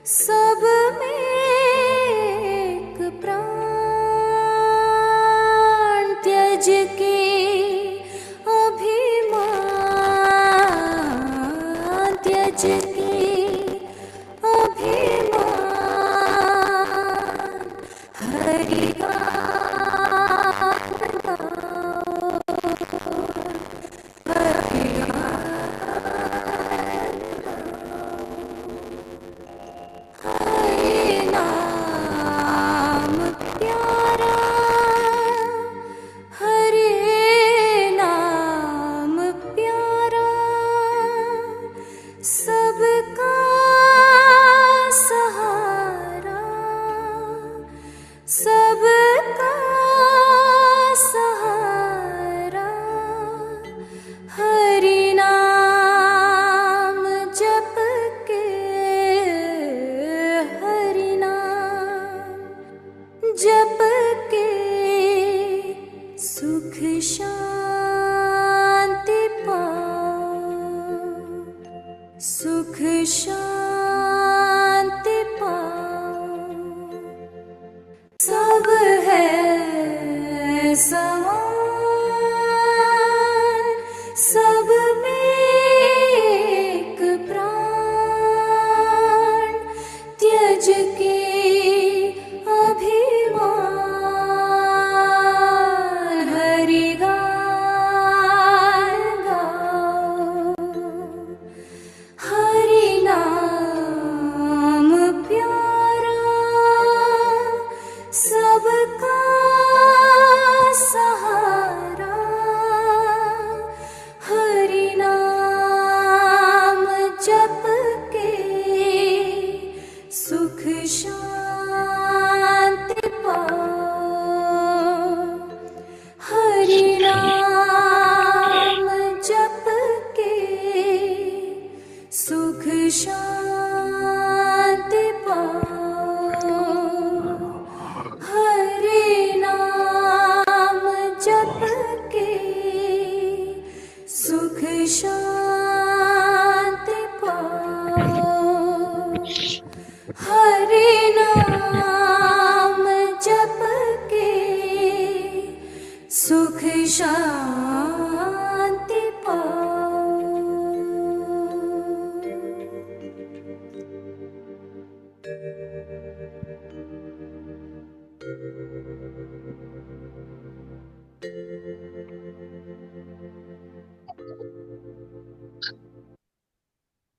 सब में एक प्राण त्यज के अभिमान त्यज के अभिमान हरि सबका सहारा सबका सहारा हरि नाम जप के हरि नाम जप के सुख शांति पाओ सुख शांति पाओ सब है समान सब में एक प्राण त्यज के अभिमान हरि गान गाओ हरि नाम प्यारा सबका सहारा हरि नाम जप के सुख शांति पाओ हरि नाम जप के सुख शांति पाओ हरि नाम जप के सुख शांति पाओ हरि नाम जप के सुख शांति पाओ।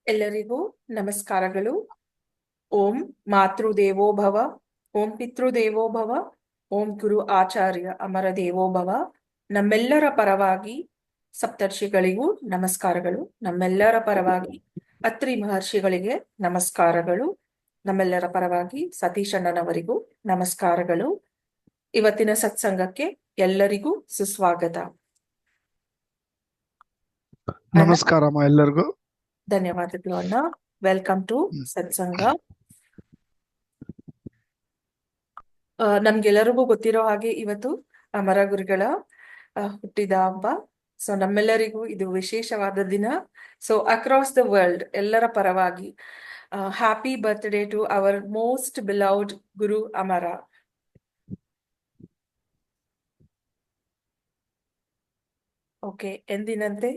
ಎಲ್ಲರಿಗೂ ನಮಸ್ಕಾರಗಳು. ಓಂ ಮಾತೃದೇವೋ ಭವ, ಓಂ ಪಿತೃದೇವೋ ಭವ, ಓಂ ಗುರು ಆಚಾರ್ಯ ಅಮರ ದೇವೋ ಭವ. ನಮ್ಮೆಲ್ಲರ ಪರವಾಗಿ ಸಪ್ತರ್ಷಿಗಳಿಗೂ ನಮಸ್ಕಾರಗಳು. ನಮ್ಮೆಲ್ಲರ ಪರವಾಗಿ ಅತ್ರಿ ಮಹರ್ಷಿಗಳಿಗೆ ನಮಸ್ಕಾರಗಳು. ನಮ್ಮೆಲ್ಲರ ಪರವಾಗಿ ಸತೀಶಣ್ಣನವರಿಗೂ ನಮಸ್ಕಾರಗಳು. ಇವತ್ತಿನ ಸತ್ಸಂಗಕ್ಕೆ ಎಲ್ಲರಿಗೂ ಸುಸ್ವಾಗತ. ನಮಸ್ಕಾರಮ್ಮ ಎಲ್ಲರಿಗೂ. ಧನ್ಯವಾದಗಳು ಅಣ್ಣ. ವೆಲ್ಕಮ್ ಟು ಸತ್ಸಂಗ. ನಮ್ಗೆಲ್ಲರಿಗೂ ಗೊತ್ತಿರೋ ಹಾಗೆ ಇವತ್ತು ಅಮರ ಗುರುಗಳ ಹುಟ್ಟಿದ ಹಬ್ಬ. ಸೊ ನಮ್ಮೆಲ್ಲರಿಗೂ ಇದು ವಿಶೇಷವಾದ ದಿನ. ಸೊ ಅಕ್ರಾಸ್ ದ ವರ್ಲ್ಡ್ ಎಲ್ಲರ ಪರವಾಗಿ happy birthday to our most beloved Guru Amara. Okay, ಎಂದಿನಂತೆ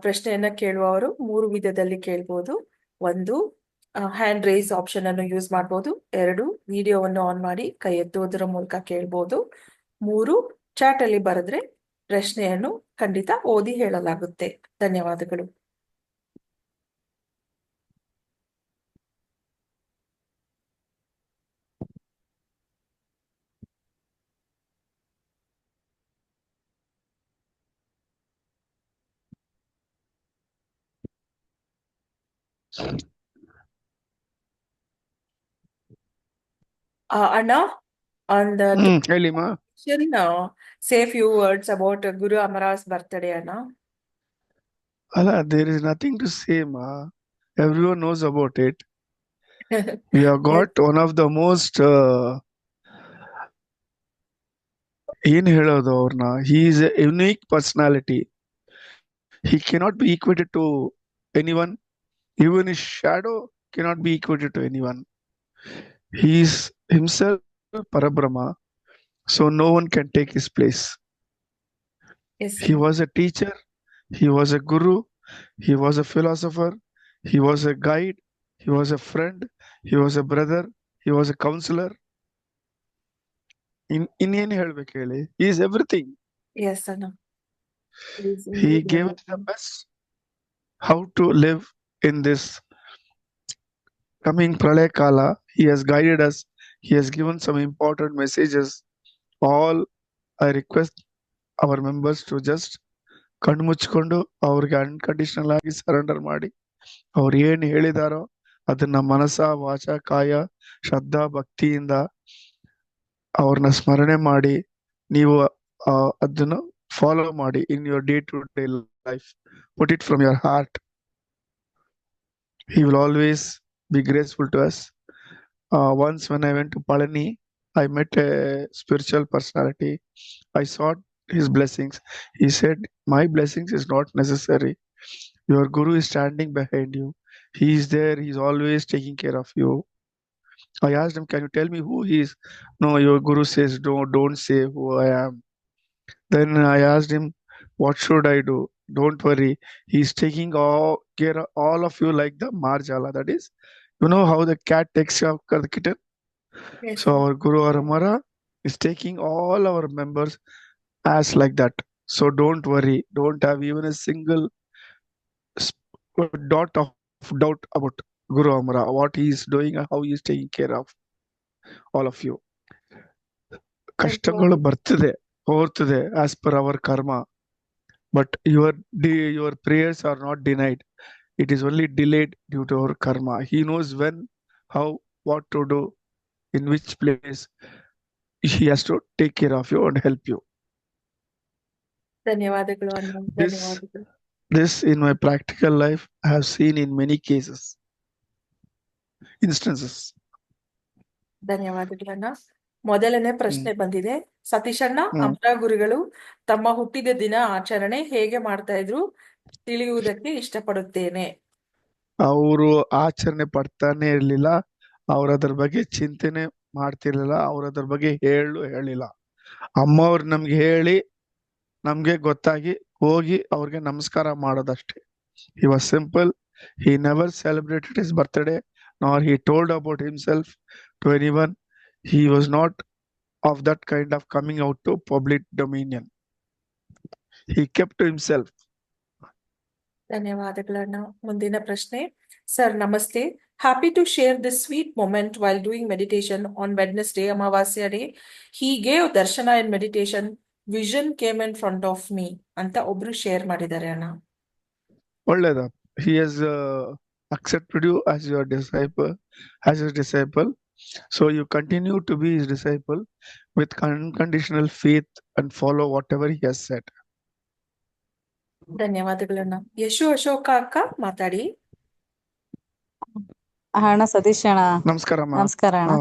ಪ್ರಶ್ನೆಯನ್ನ ಕೇಳುವವರು 3 ವಿಧದಲ್ಲಿ ಕೇಳ್ಬೋದು. 1, ಹ್ಯಾಂಡ್ ರೈಸ್ ಆಪ್ಷನ್ ಅನ್ನು ಯೂಸ್ ಮಾಡಬಹುದು. 2, ವಿಡಿಯೋವನ್ನು ಆನ್ ಮಾಡಿ ಕೈ ಎತ್ತುವುದರ ಮೂಲಕ ಕೇಳ್ಬೋದು. 3, ಚಾಟ್ ಅಲ್ಲಿ ಬರೆದ್ರೆ ಪ್ರಶ್ನೆಯನ್ನು ಖಂಡಿತ ಓದಿ ಹೇಳಲಾಗುತ್ತೆ. ಧನ್ಯವಾದಗಳು. ಅಣ್ಣ, on the ಹೇಳಿಮ್ಮ. say few words about Guru Amara's birthday, Anna. ಅಲ್ಲ, there is nothing to say, ma. Everyone knows about it. We have got one of the most ಏನ್ ಹೇಳೋದು ಅವ್ರನ್ನ. he is a unique personality. He cannot be equated to anyone. Even his shadow cannot be equated to anyone. He is himself Parabrahma, so no one can take his place. Yes, He sir. was a teacher, he was a guru, he was a philosopher, he was a guide, he was a friend, he was a brother, he was a counselor. ಇನ್ನೇನು ಹೇಳ್ಬೇಕು ಹೇಳಿ? He is everything. Yes, Anna. He is He indeed gave us the everything. best how to live in this coming Pralaya Kala. He has guided us. He has given some important messages. All I request our members to just ಕಣ್ಣು ಮುಚ್ಕೊಂಡು ಅವ್ರಿಗೆ unconditional ಆಗಿ surrender ಮಾಡಿ ಅವ್ರು ಏನ್ ಹೇಳಿದಾರೋ ಅದನ್ನ ಮನಸ ವಾಚ ಕಾಯ ಶ್ರದ್ಧಾ ಭಕ್ತಿಯಿಂದ ಅವ್ರನ್ನ ಸ್ಮರಣೆ ಮಾಡಿ ನೀವು ಅದನ್ನ ಫಾಲೋ ಮಾಡಿ in your day to day life. Put it from your heart. He will always be graceful to us. Once when I went to Palani, I met a spiritual personality. I sought his blessings. He said, my blessings is not necessary. Your guru is standing behind you. He is there. He's always taking care of you. I asked him, can you tell me who he is? No, your guru says, don't say who I am. Then I asked him, what should I do? Don't worry. He's taking care of all of you like the Marjala. That is, you know how the cat takes care of the kitten? Yes, So sir. our Guru Aramara is taking all our members as like that. So don't worry. Don't have even a single dot of doubt about Guru Amara, what he is doing and how he is taking care of all of you. ಕಷ್ಟಗಳು ಬರ್ತದೆ ಹೋಗ್ತದೆ as per our karma, but your prayers are not denied. It is only delayed due to our karma. He knows when, how, what to do, in which place he has to take care of you and help you. ಧನ್ಯವಾದಗಳು ಅಣ್ಣ. This ಧನ್ಯವಾದಗಳು. this in my practical life I have seen in many cases, instances. ಧನ್ಯವಾದಗಳು ಅಣ್ಣ. ಮೊದಲನೇ ಪ್ರಶ್ನೆ ಬಂದಿದೆ. ಸತೀಶ್ ಅಣ್ಣ, ಹ್ಮ್. ಅಮರ ಗುರುಗಳು ತಮ್ಮ ಹುಟ್ಟಿದ ದಿನ ಆಚರಣೆ ಹೇಗೆ ಮಾಡ್ತಾ ಇದ್ರು ತಿಳಿಯುವುದಕ್ಕೆ ಇಷ್ಟಪಡುತ್ತೇನೆ. ಅವರು ಆಚರಣೆ ಪಡ್ತಾನೆ ಇರ್ಲಿಲ್ಲ. ಅವ್ರ ಅದ್ರ ಬಗ್ಗೆ ಚಿಂತನೆ ಮಾಡ್ತಿರ್ಲಿಲ್ಲ. ಅವ್ರ ಅದ್ರ ಬಗ್ಗೆ ಹೇಳಿಲ್ಲ. ಅಮ್ಮವ್ರು ನಮ್ಗೆ ಹೇಳಿ ನಮ್ಗೆ ಗೊತ್ತಾಗಿ ಹೋಗಿ ಅವ್ರಿಗೆ ನಮಸ್ಕಾರ ಮಾಡೋದಷ್ಟೇ. He was simple. He never celebrated his birthday, nor he told about himself to anyone. He was not of that kind of coming out to public dominion. He kept to himself. ಧನ್ಯವಾದಗಳನ್ನ. ಮುಂದಿನ ಪ್ರಶ್ನೆ. Sir ನಮಸ್ತೆ. Happy to share this sweet moment while doing meditation on Wednesday Amavasya day. He gave darshan in meditation. Vision came in front of me ಅಂತ ಒಬ್ರು share ಮಾಡಿದ್ದಾರೆ ಅಣ್ಣ. ಒಳ್ಳೇದ. He has accepted you as your disciple, as his disciple. So you continue to be his disciple with unconditional faith and follow whatever he has said. ಧನ್ಯವಾದಗಳನ್ನ. ಯಶು ಅಶೋಕ ಅಕ್ಕ ಮಾತಾಡಿ. ಅಣ್ಣ ಸತೀಶ್ ಅಣ್ಣ ನಮಸ್ಕಾರಮ್ಮ. ನಮಸ್ಕಾರ ಅಣ್ಣ.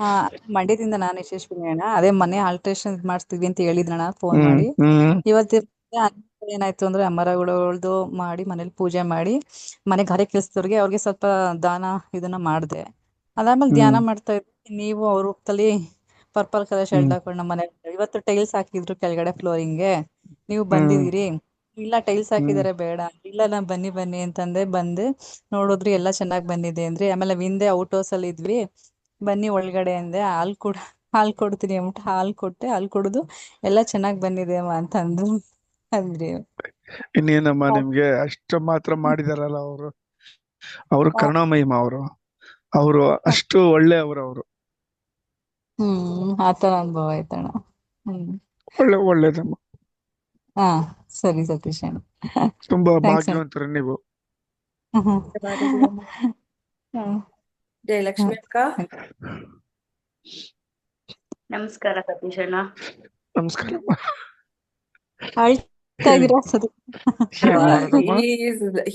ಹಾ. ಮಂಡ್ಯದಿಂದ ನಾನು ಯಶಸ್ವಿನಿ ಅಣ್ಣ. ಅದೇ ಮನೆ ಆಲ್ಟ್ರೇಷನ್ ಮಾಡಿಸ್ತೀವಿ ಅಂತ ಹೇಳಿದ್ರಣ್ಣ ಫೋನ್ ಹ್ಮ್ ಮಾಡಿ. ಹ್ಮ್ ಇವತ್ತು ಏನಾಯ್ತು ಅಂದ್ರೆ ಅಮರಗಳದು ಮಾಡಿ ಮನೇಲಿ ಪೂಜೆ ಮಾಡಿ ಮನೆಗೆ ಹರೆ ಕೆಲ್ಸದವ್ರಿಗೆ ಅವ್ರಿಗೆ ಸ್ವಲ್ಪ ದಾನ ಇದನ್ನ ಮಾಡಿದೆ. ಅದಾದ್ಮೇಲೆ ಧ್ಯಾನ ಮಾಡ್ತಾ ಇದ್ವಿ. ನೀವು ಅವ್ರ ರೂಪದಲ್ಲಿ ಪರ್ಪಲ್ ಕಲರ್ ಶರ್ಟ್ ಹಾಕೊಂಡು ನಮ್ಮ ಮನೆ ಇವತ್ತು ಟೈಲ್ಸ್ ಹಾಕಿದ್ರು ಕೆಳಗಡೆ ಫ್ಲೋರಿಂಗ್ಗೆ. ನೀವು ಬಂದಿದ್ದೀರಿ. ಇಲ್ಲ ಟೈಲ್ಸ್ ಹಾಕಿದಾರೆ ಬೇಡ. ಇಲ್ಲ ನಾನ್ ಬನ್ನಿ ಬನ್ನಿ ಅಂತಂದೆ. ಬಂದೆ ನೋಡಿದ್ರಿ ಎಲ್ಲ ಚೆನ್ನಾಗ್ ಬಂದಿದೆ ಅಂದ್ರಿ. ಆಮೇಲೆ ಹಿಂದೆ ಔಟ್ ಹೌಸ್ ಅಲ್ಲಿ ಇದ್ವಿ. ಬನ್ನಿ ಒಳಗಡೆ ಅಂದೆ. ಹಾಲ್ ಕೊಡ್ತೀನಿ ಅಂದ್ಬಿಟ್ಟು ಹಾಲ್ ಕೊಟ್ಟೆ. ಹಾಲ್ ಕುಡಿದು ಎಲ್ಲ ಚೆನ್ನಾಗ್ ಬಂದಿದೆ ಅಮ್ಮ ಅಂತ ಅಂದ್ರಿ. ಇನ್ನೇನಮ್ಮ ನಿಮ್ಗೆ ಅಷ್ಟು ಮಾತ್ರ ಮಾಡಿದಾರಲ್ಲ ಅವರು ಕರುಣಾಮಯಿಮ ಅವರು ಅಷ್ಟು ಒಳ್ಳೆಯವರು. ಆತರ ಅನುಭವ ಆಯ್ತಣ್ಣ. ಒಳ್ಳೇದಮ್ಮ. ಹಾ ಸರಿ ಸತೀಶ್ ಅಣ್ಣ. ತುಂಬಾ ಥ್ಯಾಂಕ್ಸ್ ಅಣ್ಣ. ಭಾಗ್ಯವಂತರು ನೀವು. ಧನ್ಯವಾದಗಳನ್ನ. ಜಯಲಕ್ಷ್ಮಿ ಅಕ್ಕ. ನಮಸ್ಕಾರ ಸತೀಶ್ ಅಣ್ಣ. ನಮಸ್ಕಾರಮ್ಮ. ಅಳ್ತಾ ಇದೀರಾ ಸತೀಶ್?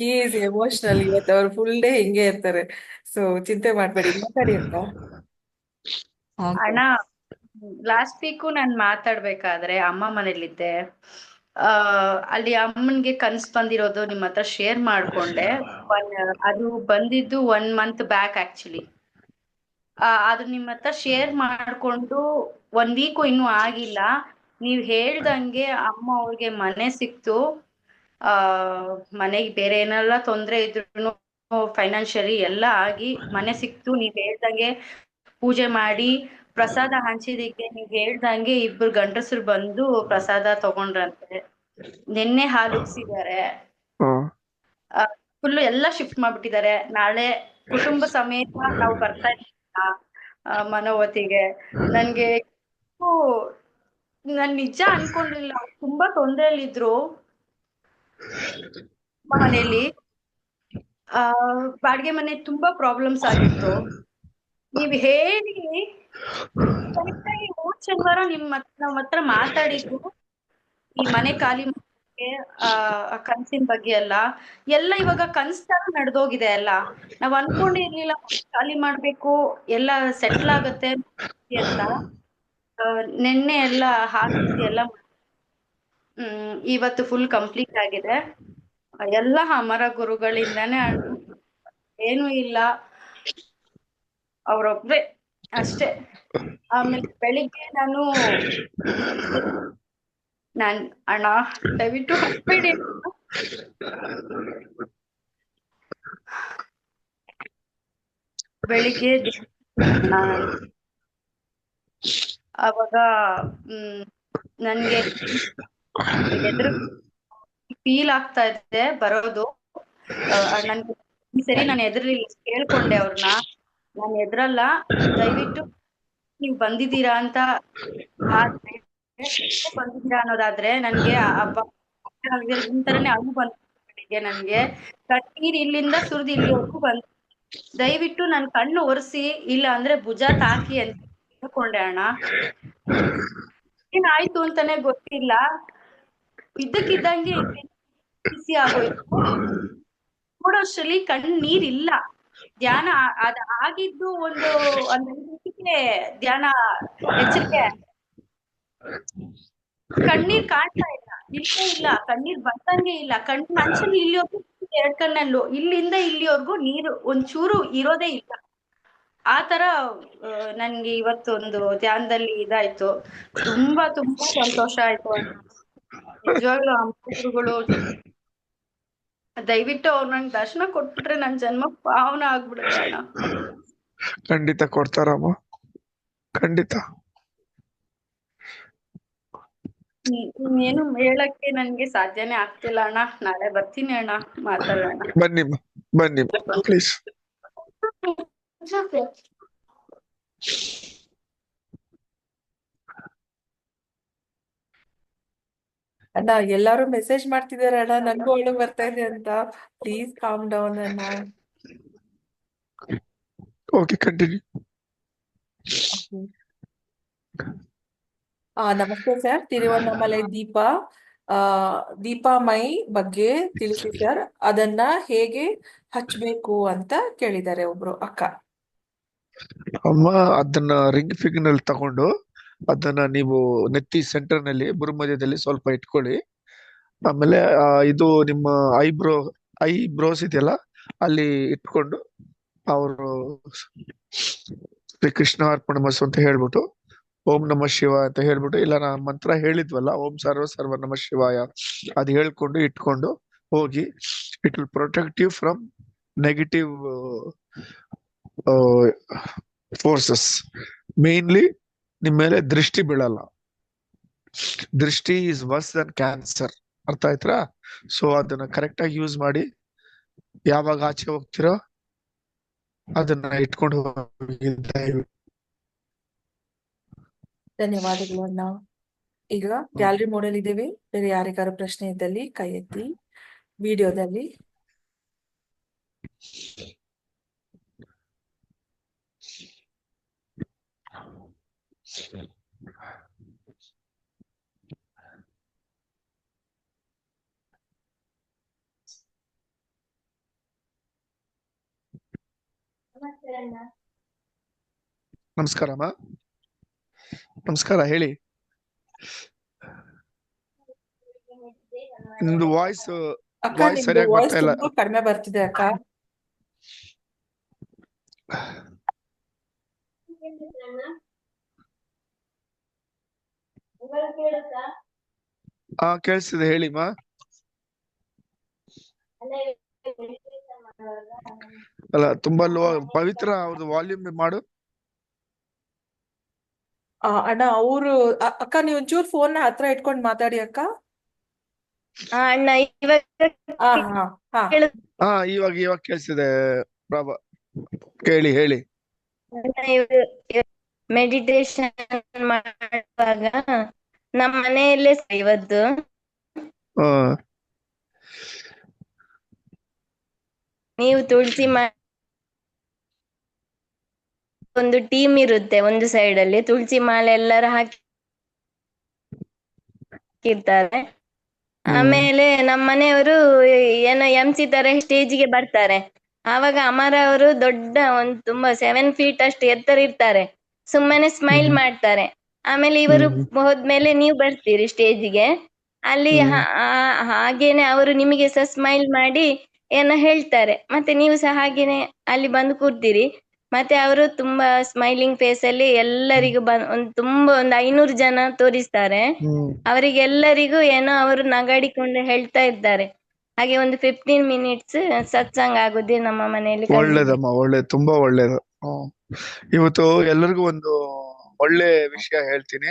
He is emotional. ಇವತ್ತು ಅವ್ರು ಫುಲ್ ಡೇ ಹಿಂಗೆ ಇರ್ತಾರೆ. ಸೊ ಚಿಂತೆ ಮಾಡ್ಬೇಡಿ, ಮಾತಾಡಿ ಅಂತ. ಅಣ್ಣ ಲಾಸ್ಟ್ ವೀಕು ನಾನ್ ಮಾತಾಡ್ಬೇಕಾದ್ರೆ ಅಮ್ಮ ಮನೇಲಿದ್ದೆ. ಅಲ್ಲಿ ಅಮ್ಮನ್ಗೆ ಕನ್ಸ್ ಬಂದಿರೋದು ನಿಮ್ ಹತ್ರ ಶೇರ್ ಮಾಡ್ಕೊಂಡೆ. ಅದು ಬಂದಿದ್ದು 1 month ಬ್ಯಾಕ್ ಆಕ್ಚುಲಿ. ಅದು ನಿಮ್ಮ ಹತ್ರ ಶೇರ್ ಮಾಡ್ಕೊಂಡು 1 ವೀಕು ಇನ್ನೂ ಆಗಿಲ್ಲ. ನೀವ್ ಹೇಳ್ದಂಗೆ ಅಮ್ಮ ಅವ್ರಿಗೆ ಮನೆ ಸಿಕ್ತು. ಆ ಮನೆಗೆ ಬೇರೆ ಏನೆಲ್ಲ ತೊಂದ್ರೆ ಇದ್ರು ಫೈನಾನ್ಷಿಯಲಿ ಎಲ್ಲ ಆಗಿ ಮನೆ ಸಿಕ್ತು. ನೀವ್ ಹೇಳ್ದಂಗೆ ಪೂಜೆ ಮಾಡಿ ಪ್ರಸಾದ ಹಂಚಿದಿಕ್ಕೆ ನೀವ್ ಹೇಳ್ದಂಗೆ ಇಬ್ರು ಗಂಡಸರು ಬಂದು ಪ್ರಸಾದ ತಗೊಂಡ್ರಂತೆ. ನಿನ್ನೆ ಹಾಲು ಉಗ್ಸಿದ್ದಾರೆ. ಫುಲ್ ಎಲ್ಲ ಶಿಫ್ಟ್ ಮಾಡ್ಬಿಟ್ಟಿದ್ದಾರೆ. ನಾಳೆ ಕುಟುಂಬ ಸಮೇತ ನಾವು ಬರ್ತಾ ಇದ್ದೀವಿ ಮನೋವತಿಗೆ. ನನ್ಗೆ ನಾನ್ ನಿಜ ಅನ್ಕೊಂಡಿಲ್ಲ. ಅವ್ರು ತುಂಬಾ ತೊಂದ್ರೆಯಲ್ಲಿದ್ರು ಮನೇಲಿ. ಬಾಡಿಗೆ ಮನೆ ತುಂಬಾ ಪ್ರಾಬ್ಲಮ್ಸ್ ಆಗಿತ್ತು. ನೀವ್ ಹೇಳಿ ಕರೆಕ್ಟ್ ಆಗಿ ಹೋದ್ ಶನಿವಾರ ನಮ್ಮ ಹತ್ರ ಮಾತಾಡಿದ್ದು ಈ ಮನೆ ಖಾಲಿ ಕನ್ಸಿನ ಬಗ್ಗೆ ಎಲ್ಲ ಇವಾಗ ಕನ್ಸ್ ತರ ನಡೆದೋಗಿದೆ. ಎಲ್ಲ ನಾವ್ ಅನ್ಕೊಂಡಿರ್ಲಿಲ್ಲ ಖಾಲಿ ಮಾಡ್ಬೇಕು, ಎಲ್ಲ ಸೆಟ್ಲ್ ಆಗತ್ತೆ ಅಂತ. ನಿನ್ನೆ ಎಲ್ಲ ಹಾಕಿ ಎಲ್ಲ ಇವತ್ತು ಫುಲ್ ಕಂಪ್ಲೀಟ್ ಆಗಿದೆ. ಎಲ್ಲ ಅಮರ ಗುರುಗಳಿಂದಾನೇ ಏನು ಇಲ್ಲ, ಅವ್ರೊಬ್ರೆ ಅಷ್ಟೇ. ಆಮೇಲೆ ಬೆಳಿಗ್ಗೆ ನಾನ್ ಅಣ್ಣ ದಯವಿಟ್ಟು ಹಾಕ್ಬೇಡಿ. ಬೆಳಿಗ್ಗೆ ಅವಾಗ ನನ್ಗೆ ಎದುರು ಫೀಲ್ ಆಗ್ತಾ ಇದೆ ಬರೋದು. ನನ್ಗೆ ಈ ಸರಿ ನಾನು ಎದುರಿಲ್ಲ, ಕೇಳ್ಕೊಂಡೆ ಅವ್ರನ್ನ. ನಾನು ಎದುರಲ್ಲ, ದಯವಿಟ್ಟು ನೀವ್ ಬಂದಿದ್ದೀರಾ ಅಂತ ಬಂದಿದ್ದೀರಾ ಅನ್ನೋದಾದ್ರೆ ನನ್ಗೆ ಒಂಥರನೇ ಅಳು ಬಂದ್ಬಿಟ್ಟಿದೆ. ನನ್ಗೆ ಕಣ್ಣೀರ್ ಇಲ್ಲಿಂದ ಸುರಿದು ಇಲ್ಲಿವರೆಗೂ ಬಂದ್. ದಯವಿಟ್ಟು ನನ್ ಕಣ್ಣು ಒರೆಸಿ, ಇಲ್ಲ ಅಂದ್ರೆ ಭುಜ ತಾಕಿ ಅಂತ ಕೇಳ್ಕೊಂಡೆ ಅಣ್ಣ. ಏನಾಯ್ತು ಅಂತಾನೆ ಗೊತ್ತಿಲ್ಲ. ಇದ್ದಕ್ಕಿದ್ದಂಗೆ ಬಿಸಿ ಆಗೋಯ್ತು. ನೋಡೋಷ್ಟ್ರಲ್ಲಿ ಕಣ್ಣೀರಿಲ್ಲ. ಧ್ಯಾನ ಆಗಿದ್ದು ಒಂದು ಧ್ಯಾನ ಎಚ್ಚರಿಕೆ. ಕಣ್ಣೀರ್ ಕಾಣ್ತಾ ಇಲ್ಲ, ಇಲ್ಲೇ ಇಲ್ಲ, ಕಣ್ಣೀರ್ ಬಂದಂಗೆ ಇಲ್ಲ. ಕಣ್ಣು ಅಂಚಲ್ಲಿ ಇಲ್ಲಿವರೆಗೂ 2 ಕಣ್ಣಲ್ಲೂ ಇಲ್ಲಿಂದ ಇಲ್ಲಿವರೆಗೂ ನೀರು ಒಂಚೂರು ಇರೋದೇ ಇಲ್ಲ. ಆ ತರ ನನ್ಗೆ ಇವತ್ತೊಂದು ಧ್ಯಾನದಲ್ಲಿ ಇದಾಯ್ತು. ತುಂಬಾ ತುಂಬಾ ಸಂತೋಷ ಆಯ್ತು. ನಿಜವಾಗ್ಲೂ ಅಮ್ಮಗಳು ದಯವಿಟ್ಟು ಅವ್ರು ನಂಗೆ ದರ್ಶನ ಕೊಟ್ಬಿಟ್ರೆ ನನ್ ಜನ್ಮ ಪಾವನ ಆಗ್ಬಿಡುತ್ತೆ ಅಣ್ಣ. ಖಂಡಿತ ಕೊಡ್ತಾರಮ್ಮ, ಖಂಡಿತ. ಏನು ಹೇಳಕ್ಕೆ ನನ್ಗೆ ಸಾಧ್ಯನೇ ಆಗ್ತಿಲ್ಲ ಅಣ್ಣ. ನಾಳೆ ಬರ್ತೀನಿ ಅಣ್ಣ, ಮಾತಾಡೋಣ. ಬನ್ನಿ ಪ್ಲೀಸ್. ಅಣ್ಣ ಎಲ್ಲಾರು ಮೆಸೇಜ್ ಮಾಡ್ತಿದಾರೆ ಅಣ್ಣ, ನನ್ಗೂ ಒಳಗ್ ಬರ್ತಾ ಇದೆ ಅಂತ. ಪ್ಲೀಸ್ ಕಾಮ್ ಡೌನ್ ಅಣ್ಣ. Okay, continue. ನಮಸ್ತೆ ಸರ್. ತಿರುವಣ್ಣಾಮಲೈ ದೀಪಾಮೈ ಬಗ್ಗೆ ತಿಳಿಸಿ ಸರ್. ಅದನ್ನ ಹೇಗೆ ಹಚ್ಬೇಕು ಅಂತ ಕೇಳಿದ್ದಾರೆ ಒಬ್ರು ಅಕ್ಕ. ಅಮ್ಮ, ಅದನ್ನ ರಿಂಗ್ ಫಿಂಗರ್ ತಗೊಂಡು ಅದನ್ನ ನೀವು ನೆತ್ತಿ ಸೆಂಟರ್ ನಲ್ಲಿ ಮಧ್ಯದಲ್ಲಿ ಸ್ವಲ್ಪ ಇಟ್ಕೊಳ್ಳಿ. ಆಮೇಲೆ ಇದು ನಿಮ್ಮ ಐಬ್ರೋಸ್ ಇದೆಯಲ್ಲ, ಅಲ್ಲಿ ಇಟ್ಕೊಂಡು ಅವರು ಶ್ರೀ ಕೃಷ್ಣ ಅರ್ಪಣಮಸ್ಸು ಅಂತ ಹೇಳ್ಬಿಟ್ಟು ಓಂ ನಮ ಶಿವಾಯ ಅಂತ ಹೇಳ್ಬಿಟ್ಟು, ಇಲ್ಲ ನಾ ಮಂತ್ರ ಹೇಳಿದ್ವಲ್ಲ, ಓಂ ಸರ್ವ ನಮ ಶಿವಾಯ, ಅದು ಹೇಳ್ಕೊಂಡು ಇಟ್ಕೊಂಡು ಹೋಗಿ. It will protect you from negative forces. Mainly ನಿಮ್ ಮೇಲೆ ದೃಷ್ಟಿ ಬೀಳಲ್ಲ. ದೃಷ್ಟಿ ಇಸ್ ವರ್ಸ್ ದನ್ ಕ್ಯಾನ್ಸರ್, ಅರ್ಥ ಆಯ್ತಾ? ಸೊ ಅದನ್ನ ಕರೆಕ್ಟ್ ಆಗಿ ಯೂಸ್ ಮಾಡಿ. ಯಾವಾಗ ಆಚೆ ಹೋಗ್ತಿರೋ ಅದನ್ನ ಇಟ್ಕೊಂಡು ಹೋಗಿ. ಧನ್ಯವಾದಗಳು ಅಣ್ಣ. ಈಗ ಗ್ಯಾಲರಿ ಮೋಡಲ್ ಇದ್ದೇವೆ. ಬೇರೆ ಯಾರಿಗಾರು ಪ್ರಶ್ನೆ ಇದ್ದಲ್ಲಿ ಕೈ ಎತ್ತಿ. ವಿಡಿಯೋದಲ್ಲಿ ನಮಸ್ಕಾರಮ್ಮ. ನಮಸ್ಕಾರ, ಹೇಳಿ. ನಿಮ್ದು ವಾಯ್ಸ್ ಅಕ್ಕ, ನಿಮ್ದು ಸರಿಯಾಗಿ ವಾಯ್ಸ್ ಬರ್ತಾ ಇಲ್ಲ. ತುಂಬಾ ಕಡಿಮೆ ಬರ್ತಿದೆ ಅಕ್ಕ. ಕೇಳಿಸ್ತಿದೆ ಹೇಳಿಮ್ಮ. ಅಲ್ಲ ತುಂಬಾ ಲೋ. ಪವಿತ್ರ ಅವ್ರದ್ದು ವಾಲ್ಯೂಮ್ ಮಾಡು. ಅಣ್ಣ ಅವರು ಅಕ್ಕ ನೀವು ಒಂಚೂರು ಫೋನ್ ಹತ್ರ ಇಟ್ಕೊಂಡು ಮಾತಾಡಿ ಅಕ್ಕ. ಅಣ್ಣ ಇವಾಗ ಹಾ ಹಾ ಹಾ ಹಾ ಇವಾಗ ಕೇಳಿಸ್ತಿದೆ ಪ್ರಭಾ, ಹೇಳಿ. ಮೆಡಿಟೇಷನ್ ಮಾಡುವಾಗ ನಮ್ಮ ಮನೆಯಲ್ಲೇ ಇವತ್ತು ಹಾ ನೀವು ತುಳಸಿ ಒಂದು ಟೀಮ್ ಇರುತ್ತೆ, ಒಂದು ಸೈಡ್ ಅಲ್ಲಿ ತುಳಸಿ ಮಾಲೆ ಎಲ್ಲರೂ ಹಾಕಿರ್ತಾರೆ. ಆಮೇಲೆ ನಮ್ಮ ಮನೆಯವರು ಏನೋ MC ತರ ಸ್ಟೇಜಿಗೆ ಬರ್ತಾರೆ. ಆವಾಗ ಅಮರ ಅವರು ದೊಡ್ಡ ಒಂದು ತುಂಬಾ 7 ಫೀಟ್ ಅಷ್ಟು ಎತ್ತರ ಇರ್ತಾರೆ. ಸುಮ್ಮನೆ ಸ್ಮೈಲ್ ಮಾಡ್ತಾರೆ. ಆಮೇಲೆ ಇವರು ಹೋದ್ಮೇಲೆ ನೀವು ಬರ್ತೀರಿ ಸ್ಟೇಜಿಗೆ. ಅಲ್ಲಿ ಹಾಗೇನೆ ಅವರು ನಿಮಗೆ ಸಹ ಸ್ಮೈಲ್ ಮಾಡಿ ಏನೋ ಹೇಳ್ತಾರೆ. ಮತ್ತೆ ನೀವು ಸಹ ಹಾಗೇನೆ ಅಲ್ಲಿ ಬಂದು ಕೂರ್ತೀರಿ. ಮತ್ತೆ ಅವರು ತುಂಬಾ ಸ್ಮೈಲಿಂಗ್ ಫೇಸ್ ಅಲ್ಲಿ ಎಲ್ಲರಿಗೂ ತುಂಬಾ ಒಂದು 500 ಜನ ತೋರಿಸ್ತಾರೆ. ಅವರಿಗೆಲ್ಲರಿಗೂ ಏನೋ ಅವರು ನಗಾಡಿಕೊಂಡು ಹೇಳ್ತಾ ಇದ್ದಾರೆ. ಹಾಗೆ ಒಂದು 15 ಮಿನಿಟ್ಸ್ ಸತ್ಸಂಗ ಆಗುದೇ ನಮ್ಮ ಮನೆಯಲ್ಲಿ ಒಳ್ಳೇದಮ್ಮ, ಒಳ್ಳೇದು, ತುಂಬಾ ಒಳ್ಳೇದು. ಇವತ್ತು ಎಲ್ಲರಿಗೂ ಒಂದು ಒಳ್ಳೆ ವಿಷಯ ಹೇಳ್ತೀನಿ.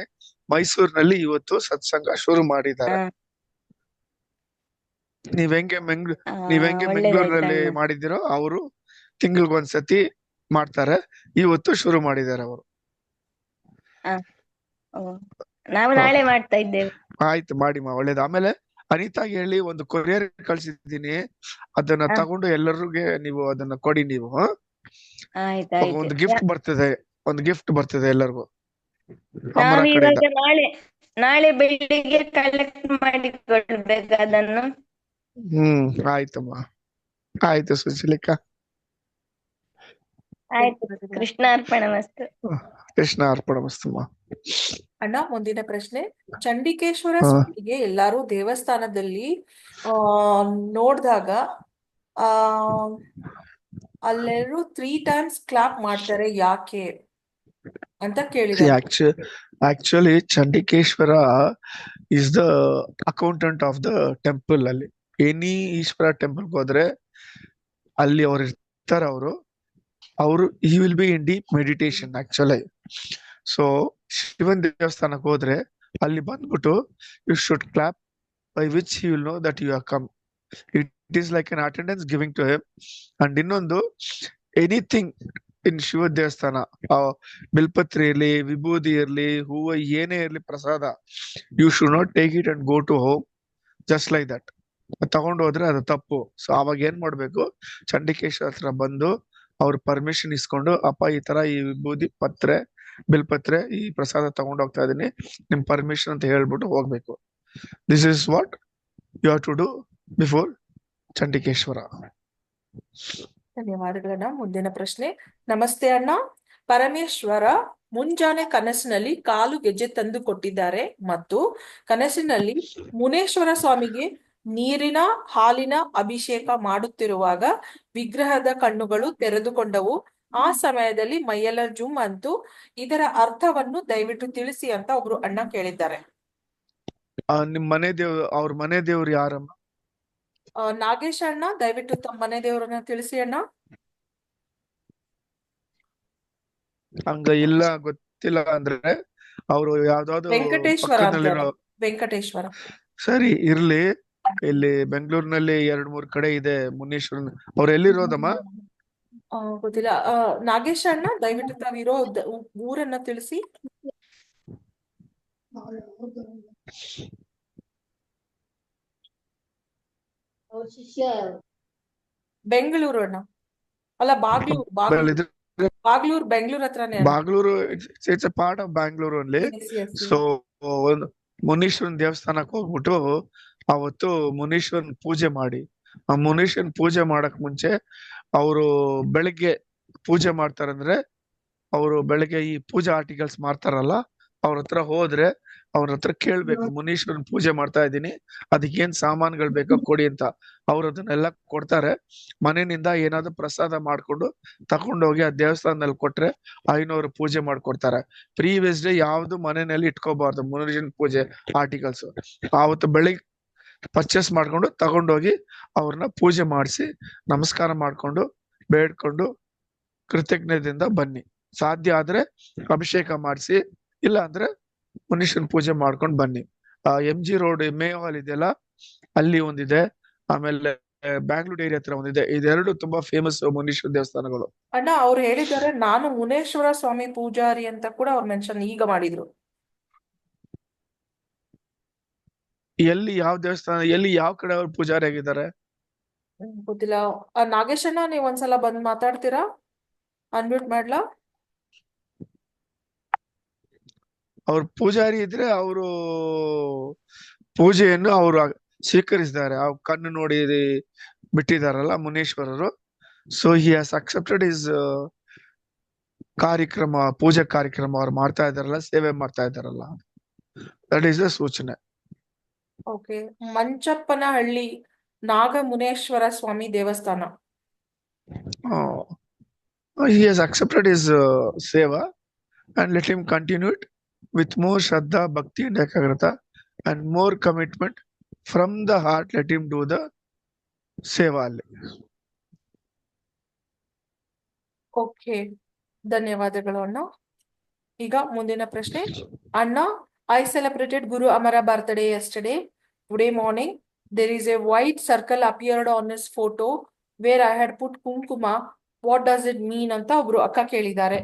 ಮೈಸೂರಿನಲ್ಲಿ ಇವತ್ತು ಸತ್ಸಂಗ ಶುರು ಮಾಡಿದ್ದಾರೆ. ನೀವ್ ಹೆಂಗೆ ಬೆಂಗಳೂರಿನಲ್ಲಿ ಮಾಡಿದಿರೋ ಅವರು ತಿಂಗಳಿಗೊಂದ್ಸತಿ ಮಾಡ್ತಾರೆ. ಇವತ್ತು ಶುರು ಮಾಡಿದ್ದಾರೆ ಅವರು. ನಾವು ನಾಳೆ ಮಾಡ್ತಾ ಇದ್ದೇವೆ. ಆಯ್ತು ಮಾಡಿಮ್ಮ, ಒಳ್ಳೇದು. ಆಮೇಲೆ ಅನಿತಾಗೆ ಹೇಳಿ ಒಂದು ಕೊರಿಯರ್ ಕಳ್ಸಿದ್ದೀನಿ, ಅದನ್ನ ತಗೊಂಡು ಎಲ್ಲರಿಗೆ ನೀವು ಅದನ್ನ ಕೊಡಿ. ನೀವು ಒಂದು ಗಿಫ್ಟ್ ಬರ್ತದೆ ಎಲ್ಲರಿಗೂ. ನಾವಿವಾಗ ನಾಳೆ ಬೆಳಿಗ್ಗೆ ಕಲೆಕ್ಟ್ ಮಾಡಿ ಕೊಡ್ಬೇಕು ಅದನ್ನು. ಆಯ್ತಮ್ಮ, ಆಯ್ತು ಸುಶೀಲಿಕಾ. ಆಯ್ತು. ಕೃಷ್ಣ ಅರ್ಪಣಮಸ್ತು. ಕೃಷ್ಣ ಅರ್ಪಣಮಸ್ತಮ್ಮ. ಅಣ್ಣ ಮುಂದಿನ ಪ್ರಶ್ನೆ. ಚಂಡಿಕೇಶ್ವರ ಸ್ವಾಮಿಗೆ ಎಲ್ಲಾರು ದೇವಸ್ಥಾನದಲ್ಲಿ ನೋಡಿದಾಗ ಅಲ್ಲೆಲ್ಲರೂ 3 times ಕ್ಲಾಪ್ ಮಾಡ್ತಾರೆ, ಯಾಕೆ ಅಂತ ಕೇಳಿದ್ದಾರೆ. Actually Chandikeshwara is the accountant of the temple. ಅಲ್ಲಿ ಎನಿ ಈಶ್ವರ ಟೆಂಪಲ್ ಹೋದ್ರೆ ಅಲ್ಲಿ ಅವ್ರು ಇರ್ತಾರೆ. ಅವರು he will be in deep meditation actually. So ಶಿವನ್ ದೇವಸ್ಥಾನಕ್ಕೆ ಹೋದ್ರೆ ಅಲ್ಲಿ ಬಂದ್ಬಿಟ್ಟು you should clap, by which he will know that you have come. It is like an attendance giving to him. And ಇನ್ನೊಂದು, ಎನಿಥಿಂಗ್ ಇನ್ ಶಿವ ದೇವಸ್ಥಾನ, ಬಿಲ್ಪತ್ರಿ ಇರ್ಲಿ, ವಿಭೂತಿ ಇರ್ಲಿ, ಹೂವು ಏನೇ ಇರ್ಲಿ, ಪ್ರಸಾದ, you should not take it and go to home just like that. ತಗೊಂಡು ಹೋದ್ರೆ ಅದು ತಪ್ಪು. ಸೊ ಅವಾಗ ಏನ್ ಮಾಡ್ಬೇಕು, ಚಂಡಿಕೇಶ್ವರ ಹತ್ರ ಬಂದು ಅವ್ರ ಪರ್ಮಿಷನ್ ಇಸ್ಕೊಂಡು, ಅಪ್ಪ ಈ ತರ ಈ ವಿಭೂತಿ ಬಿಲ್ಪತ್ರೆ ಈ ಪ್ರಸಾದ ತಗೊಂಡು ಹೋಗ್ತಾ ಇದೀನಿ, ನಿಮ್ ಪರ್ಮಿಷನ್ ಅಂತ ಹೇಳ್ಬಿಟ್ಟು ಹೋಗ್ಬೇಕು. This is what you have to do before Chandikeshwara. ಧನ್ಯವಾದಗಳನ್ನ. ಮುಂದಿನ ಪ್ರಶ್ನೆ. ನಮಸ್ತೆ ಅಣ್ಣ, ಪರಮೇಶ್ವರ ಮುಂಜಾನೆ ಕನಸಿನಲ್ಲಿ ಕಾಲು ಗೆಜ್ಜೆ ತಂದು ಕೊಟ್ಟಿದ್ದಾರೆ ಮತ್ತು ಕನಸಿನಲ್ಲಿ ಮುನೇಶ್ವರ ಸ್ವಾಮಿಗೆ ನೀರಿನ ಹಾಲಿನ ಅಭಿಷೇಕ ಮಾಡುತ್ತಿರುವಾಗ ವಿಗ್ರಹದ ಕಣ್ಣುಗಳು ತೆರೆದುಕೊಂಡವು. ಆ ಸಮಯದಲ್ಲಿ ಮೈಯೆಲ್ಲ ಜುಮ್ ಅಂತು. ಇದರ ಅರ್ಥವನ್ನು ದಯವಿಟ್ಟು ತಿಳಿಸಿ ಅಂತ ಒಬ್ರು ಅಣ್ಣ ಕೇಳಿದ್ದಾರೆ. ನಿಮ್ ಅವ್ರ ಮನೆ ದೇವ್ರು ಯಾರಮ್ಮ? ನಾಗೇಶ್ ಅಣ್ಣ, ದಯವಿಟ್ಟು ತಮ್ಮ ಮನೆ ದೇವರನ್ನ ತಿಳಿಸಿ ಅಣ್ಣ. ಹಂಗ ಇಲ್ಲ, ಗೊತ್ತಿಲ್ಲ ಅಂದ್ರೆ ಅವರು ಯಾವ್ದಾದ್ರು ವೆಂಕಟೇಶ್ವರ ಪಕ್ಕದಲ್ಲಿರೋ. ವೆಂಕಟೇಶ್ವರ. ಸರಿ ಇರ್ಲಿ. ಇಲ್ಲಿ ಬೆಂಗಳೂರಿನಲ್ಲಿ 2-3 ಕಡೆ ಇದೆ ಮುನೀಶ್ವರನ್. ಅವ್ರು ಎಲ್ಲಿರೋದಮ್ಮ? ಗೊತ್ತಿಲ್ಲ. ನಾಗೇಶ್ ಅಣ್ಣ, ದಯವಿಟ್ಟು ತಾವಿರೋ ಊರನ್ನ ತಿಳಿಸಿ. ಬೆಂಗಳೂರು ಅಣ್ಣ, ಅಲ್ಲ ಬಾಗ್ಲೂರು. ಬೆಂಗಳೂರು ಹತ್ರನೇ. Bagalur, it's a part of Bangalore only. So ಮುನೀಶ್ವರನ್ ದೇವಸ್ಥಾನಕ್ಕೆ ಹೋಗ್ಬಿಟ್ಟು ಅವತ್ತು ಮುನೀಶ್ವರನ್ ಪೂಜೆ ಮಾಡಿ, ಆ ಮುನೀಶ್ವರನ್ ಪೂಜೆ ಮಾಡಕ್ ಮುಂಚೆ ಅವರು ಬೆಳಿಗ್ಗೆ ಪೂಜೆ ಮಾಡ್ತಾರಂದ್ರೆ, ಅವರು ಬೆಳಿಗ್ಗೆ ಈ ಪೂಜಾ ಆರ್ಟಿಕಲ್ಸ್ ಮಾಡ್ತಾರಲ್ಲ, ಅವ್ರ ಹತ್ರ ಹೋದ್ರೆ ಅವ್ರ ಹತ್ರ ಕೇಳ್ಬೇಕು, ಮುನೀಶ್ವರನ್ ಪೂಜೆ ಮಾಡ್ತಾ ಇದ್ದೀನಿ, ಅದಕ್ಕೇನ್ ಸಾಮಾನುಗಳು ಬೇಕೋ ಕೊಡಿ ಅಂತ. ಅವ್ರು ಅದನ್ನೆಲ್ಲ ಕೊಡ್ತಾರೆ. ಮನೆಯಿಂದ ಏನಾದ್ರು ಪ್ರಸಾದ ಮಾಡ್ಕೊಂಡು ತಕೊಂಡೋಗಿ ಆ ದೇವಸ್ಥಾನದಲ್ಲಿ ಕೊಟ್ರೆ 500 ಪೂಜೆ ಮಾಡ್ಕೊಡ್ತಾರೆ. ಪ್ರೀವಿಯಸ್ ಡೇ ಯಾವ್ದು ಮನೆಯಲ್ಲಿ ಇಟ್ಕೋಬಾರ್ದು ಮುನೀಶ್ವರನ್ ಪೂಜೆ ಆರ್ಟಿಕಲ್ಸ್. ಆವತ್ತು ಬೆಳಿಗ್ಗೆ ಪರ್ಚೇಸ್ ಮಾಡ್ಕೊಂಡು ತಗೊಂಡೋಗಿ ಅವ್ರನ್ನ ಪೂಜೆ ಮಾಡಿಸಿ ನಮಸ್ಕಾರ ಮಾಡ್ಕೊಂಡು ಬೇಡ್ಕೊಂಡು ಕೃತಜ್ಞತೆಯಿಂದ ಬನ್ನಿ. ಸಾಧ್ಯ ಆದ್ರೆ ಅಭಿಷೇಕ ಮಾಡಿಸಿ, ಇಲ್ಲ ಅಂದ್ರೆ ಮುನೀಶ್ವರನ್ ಪೂಜೆ ಮಾಡ್ಕೊಂಡು ಬನ್ನಿ. MG ರೋಡ್ ಮೇ ಹಾಲ್ ಇದೆಯಲ್ಲ, ಅಲ್ಲಿ ಒಂದಿದೆ. ಆಮೇಲೆ ಬ್ಯಾಂಗ್ಳೂರ್ ಏರಿಯಾ ಹತ್ರ ಒಂದಿದೆ. ಇದೆರಡು ತುಂಬಾ ಫೇಮಸ್ ಮುನೀಶ್ವರ ದೇವಸ್ಥಾನಗಳು. ಅಣ್ಣ ಅವ್ರು ಹೇಳಿದ್ದಾರೆ, ನಾನು ಮುನೇಶ್ವರ ಸ್ವಾಮಿ ಪೂಜಾರಿ ಅಂತ ಕೂಡ ಅವ್ರು ಮೆನ್ಷನ್ ಈಗ ಮಾಡಿದ್ರು. ಎಲ್ಲಿ ಯಾವ ದೇವಸ್ಥಾನ, ಎಲ್ಲಿ ಯಾವ ಕಡೆ ಅವ್ರು ಪೂಜಾರಿ ಆಗಿದ್ದಾರೆ? ಗೊತ್ತಿಲ್ಲ. ನಾಗೇಶಣ್ಣ, ನೀವ್ ಒಂದ್ಸಲ ಬಂದ್ ಮಾತಾಡ್ತೀರಾ? ಅನ್ಮ್ಯೂಟ್ ಮಾಡ್ಲಾ? ಅವ್ರ ಪೂಜಾರಿ ಇದ್ರೆ ಅವರು ಪೂಜೆಯನ್ನು ಅವರು ಸ್ವೀಕರಿಸಿದ್ದಾರೆ. ಆ ಕಣ್ಣು ನೋಡಿ ಬಿಟ್ಟಿದಾರಲ್ಲ ಮುನೀಶ್ವರರು. So he has accepted his karyakrama, ಪೂಜಾ ಕಾರ್ಯಕ್ರಮ ಅವ್ರು ಮಾಡ್ತಾ ಇದಾರಲ್ಲ, ಸೇವೆ ಮಾಡ್ತಾ ಇದಾರಲ್ಲ, that is the suchane. Okay. Manchappanahalli Nagamuneshwara Swamy ದೇವಸ್ಥಾನ. He has accepted his seva, and let him continue it with more Shraddha, Bhakti and Ekagrata and more commitment from the heart. Let him do the seva. Okay, ಧನ್ಯವಾದಗಳು ಅಣ್ಣ. ಈಗ ಮುಂದಿನ ಪ್ರಶ್ನೆ. ಅಣ್ಣ, I celebrated Guru Amara birthday yesterday. Today morning, there is a white circle appeared on his photo where I had put kumkuma. What does it mean ಅಂತ ಒಬ್ರು ಅಕ್ಕ ಕೇಳಿದ್ದಾರೆ.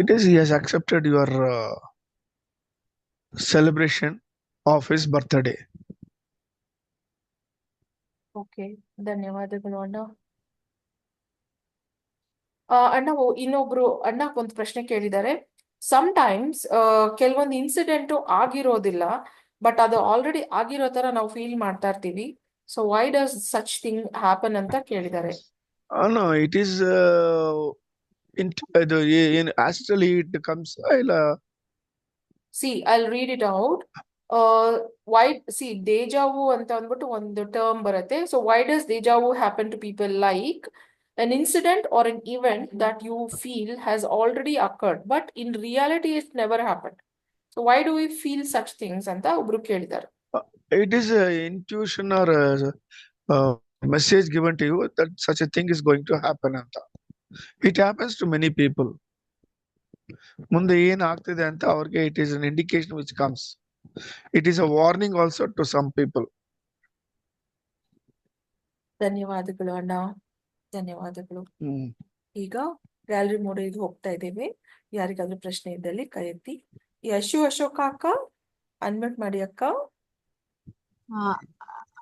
It is he has accepted your celebration of his birthday. Okay, ಧನ್ಯವಾದಗಳು ಅಣ್ಣ. ಅಣ್ಣ, ಇನ್ನೊಬ್ರು ಅಣ್ಣ ಒಂದು ಪ್ರಶ್ನೆ ಕೇಳಿದ್ದಾರೆ. ಸಮ್ಟೈಮ್ಸ್ ಕೆಲವೊಂದು ಇನ್ಸಿಡೆಂಟ್ ಆಗಿರೋದಿಲ್ಲ, ಬಟ್ ಅದು ಆಲ್ರೆಡಿ ಆಗಿರೋ ತರ ನಾವು ಫೀಲ್ ಮಾಡ್ತಾ ಇರ್ತೀವಿ. So why does such thing happen ಅಂತ ಕೇಳಿದ್ದಾರೆ. No, it is in astrally it comes. See, I'll read it out. Why, see, deja vu ಅಂತ ಅಂದ್ಬಿಟ್ಟು ಒಂದು ಟರ್ಮ್ ಬರುತ್ತೆ. So why does deja vu happen to people? Like an incident or an event that you feel has already occurred, but in reality it never happened. So why do we feel such things ಅಂತ ಒಬ್ರು ಕೇಳಿದ್ದಾರೆ. It is intuition or message given to you that such a thing is going to happen ಅಂತ. It happens to many people. ಮುಂದೆ ಏನ್ ಆಗ್ತಿದೆ ಅಂತ ಅವ್ರಿಗೆ it is an indication which comes. It is a warning also to some people. ಧನ್ಯವಾದಗಳು ಅಣ್ಣ, ಧನ್ಯವಾದಗಳು. ಈಗ ಗ್ಯಾಲರಿ ಮೋಡಿಗೆ ಹೋಗ್ತಾ ಇದ್ದೇವೆ. ಯಾರಿಗಾದ್ರೂ ಪ್ರಶ್ನೆ ಇದ್ದಲ್ಲಿ ಕೈ ಎತ್ತಿ. ಅಶೋಕ ಅಕ್ಕ, ಅನ್ಮ್ಯೂಟ್ ಮಾಡಿ ಅಕ್ಕ.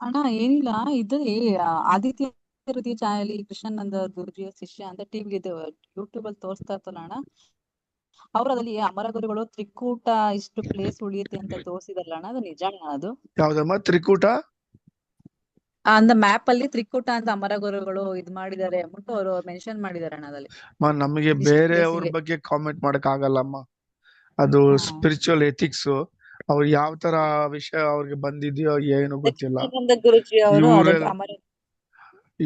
ಅಣ್ಣ ಏನಿಲ್ಲ, ಇದ್ರಲ್ಲಿ ಆದಿತ್ಯ ಹೃದಯ ಚಾನಲ್ ಕೃಷ್ಣಾನಂದ ಗುರುಜಿಯ ಶಿಷ್ಯ ಅಂತ ಟಿವಿಗೆ ಯೂಟ್ಯೂಬ್ ಅಲ್ಲಿ ತೋರಿಸ್ತಾ ಇರ್ತಲ್ಲ ಅಣ್ಣ, ಅವ್ರು ಅದ್ರಲ್ಲಿ ಅಮರ ಗುರುಗಳು ತ್ರಿಕೂಟ ಇಷ್ಟು ಪ್ಲೇಸ್ ಉಳಿಯುತ್ತೆ ಅಂತ ತೋರಿಸಿದಾರಲ್ಲ ಅಣ್ಣ, ಅದು ನಿಜ ಅಣ್ಣ? ಅದು ಯಾವ್ದಮ್ಮ ತ್ರಿಕೂಟ? ಅಂದ ಮ್ಯಾಪ್ ಅಲ್ಲಿ ತ್ರಿಕೂಟ ಅಂತ ಅಮರ ಗುರುಗಳು ಇದ್ ಮಾಡಿದ್ದಾರೆ ಅಂದ್ಬಿಟ್ಟು ಅವರು ಮೆನ್ಷನ್ ಮಾಡಿದಾರೆ ಅಣ್ಣ ಅದ್ರಲ್ಲಿ. ನಮಗೆ ಬೇರೆಯವ್ರ ಬಗ್ಗೆ ಕಾಮೆಂಟ್ ಮಾಡಕ್ ಆಗಲ್ಲಮ್ಮ. ಅದು ಸ್ಪಿರಿಚುವಲ್ ಎಥಿಕ್ಸ್. ಅವ್ರು ಯಾವ ತರ ವಿಷಯ ಅವ್ರಿಗೆ ಬಂದಿದ್ಯೋ ಏನು ಗೊತ್ತಿಲ್ಲ. ಗುರುಜಿ ಅವರು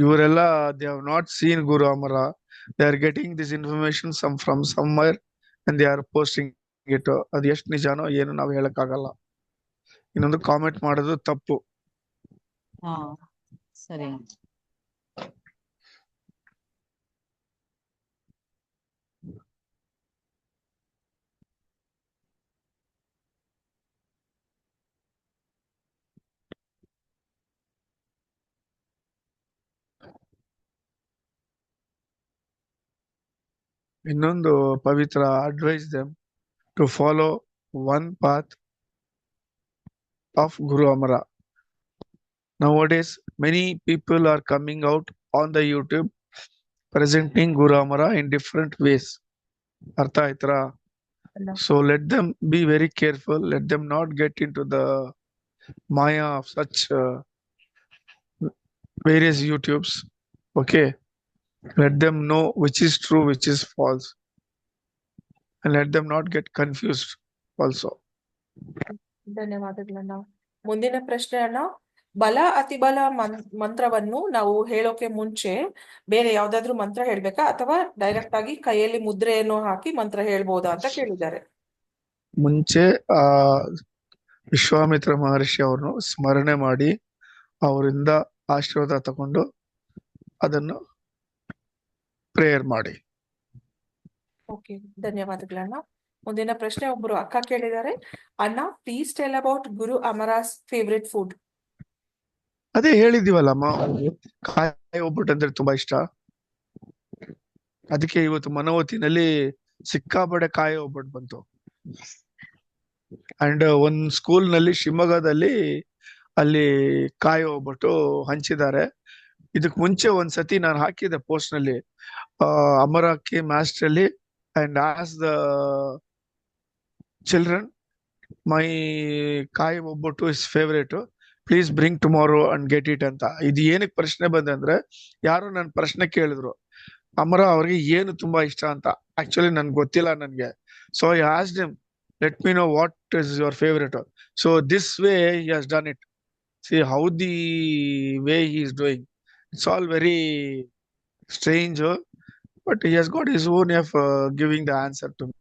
ಇವರೆಲ್ಲ they have not seen Guru Amara. They are getting this information from somewhere and they are posting it. ಅದು ಎಷ್ಟು ನಿಜಾನೋ ಏನು ನಾವು ಹೇಳಕ್ ಆಗಲ್ಲ. ಇನ್ನೊಂದು ಕಾಮೆಂಟ್ ಮಾಡೋದು ತಪ್ಪು. ಸರಿ. ಇನ್ನೊಂದು ಪವಿತ್ರ advise them to follow one path of Guru Amara. Nowadays, many people are coming out on the YouTube presenting Guru Amara in different ways. Artha aitra. So let them be very careful. Let them not get into the maya of such various YouTubes. Okay. Let them know which is true, which is false. And let them not get confused also. ಧನ್ಯವಾದಗಳನ್ನ. ಮುಂದಿನ ಪ್ರಶ್ನೆ ಅಣ್ಣ, ಬಲ ಅತಿಬಲ ಮಂತ್ರವನ್ನು ನಾವು ಹೇಳೋಕೆ ಮುಂಚೆ ಬೇರೆ ಯಾವ್ದಾದ್ರು ಮಂತ್ರ ಹೇಳ್ಬೇಕಾ ಅಥವಾ ಡೈರೆಕ್ಟ್ ಆಗಿ ಕೈಯಲ್ಲಿ ಮುದ್ರೆಯನ್ನು ಹಾಕಿ ಮಂತ್ರ ಹೇಳ್ಬೋದಾ ಅಂತ ಕೇಳಿದ್ದಾರೆ. ಮುಂಚೆ ಆ ವಿಶ್ವಾಮಿತ್ರ ಮಹರ್ಷಿ ಅವ್ರನ್ನು ಸ್ಮರಣೆ ಮಾಡಿ ಅವರಿಂದ ಆಶೀರ್ವಾದ ತಗೊಂಡು ಅದನ್ನು ಪ್ರೇಯರ್ ಮಾಡಿ. ಓಕೆ, ಧನ್ಯವಾದಗಳನ್ನ. ಮುಂದಿನ ಪ್ರಶ್ನೆ ಒಬ್ರು ಅಕ್ಕ ಕೇಳಿದ್ದಾರೆ, ಅಣ್ಣ please tell about Guru Amara's favourite food. ಅದೇ ಹೇಳಿದೀವಲ್ಲಮ್ಮ, ಅವ್ರಿಗೆ ಕಾಯಿ ಒಬ್ಬಟ್ಟು ಅಂದ್ರೆ ತುಂಬಾ ಇಷ್ಟ. ಅದಕ್ಕೆ ಇವತ್ತು ಮನೋವತಿನಲ್ಲಿ ಸಿಕ್ಕಾಪಟ್ಟೆ ಕಾಯಿ ಒಬ್ಬಟ್ಟು ಬಂತು. ಅಂಡ್ ಒಂದ್ ಸ್ಕೂಲ್ ನಲ್ಲಿ ಶಿವಮೊಗ್ಗದಲ್ಲಿ ಅಲ್ಲಿ ಕಾಯಿ ಒಬ್ಬಟ್ಟು ಹಂಚಿದ್ದಾರೆ. ಇದಕ್ ಮುಂಚೆ ಒಂದ್ಸತಿ ನಾನು ಹಾಕಿದ್ದೆ ಪೋಸ್ಟ್ ನಲ್ಲಿ, ಅಮರಕ್ಕೆ ಮಾಸ್ಟರ್ ಅಲ್ಲಿ, ಅಂಡ್ ಆಸ್ ದ ಚಿಲ್ಡ್ರನ್ ಮೈ ಕಾಯಿ ಒಬ್ಬಟ್ಟು is favourite, please bring tomorrow and get it ಅಂತ. ಇದು ಏನಕ್ಕೆ ಪ್ರಶ್ನೆ ಬಂದಂದ್ರೆ, ಯಾರು ನನ್ ಪ್ರಶ್ನೆ ಕೇಳಿದ್ರು ಅಮರ ಅವ್ರಿಗೆ ಏನು ತುಂಬಾ ಇಷ್ಟ ಅಂತ. ಆಕ್ಚುಲಿ ನನ್ಗೆ ಗೊತ್ತಿಲ್ಲ ನನ್ಗೆ. So I asked him, let me know what is your favourite. So this way he has done it. See how the way he is doing. It's all very strange, but he has got his own way of giving the answer to me.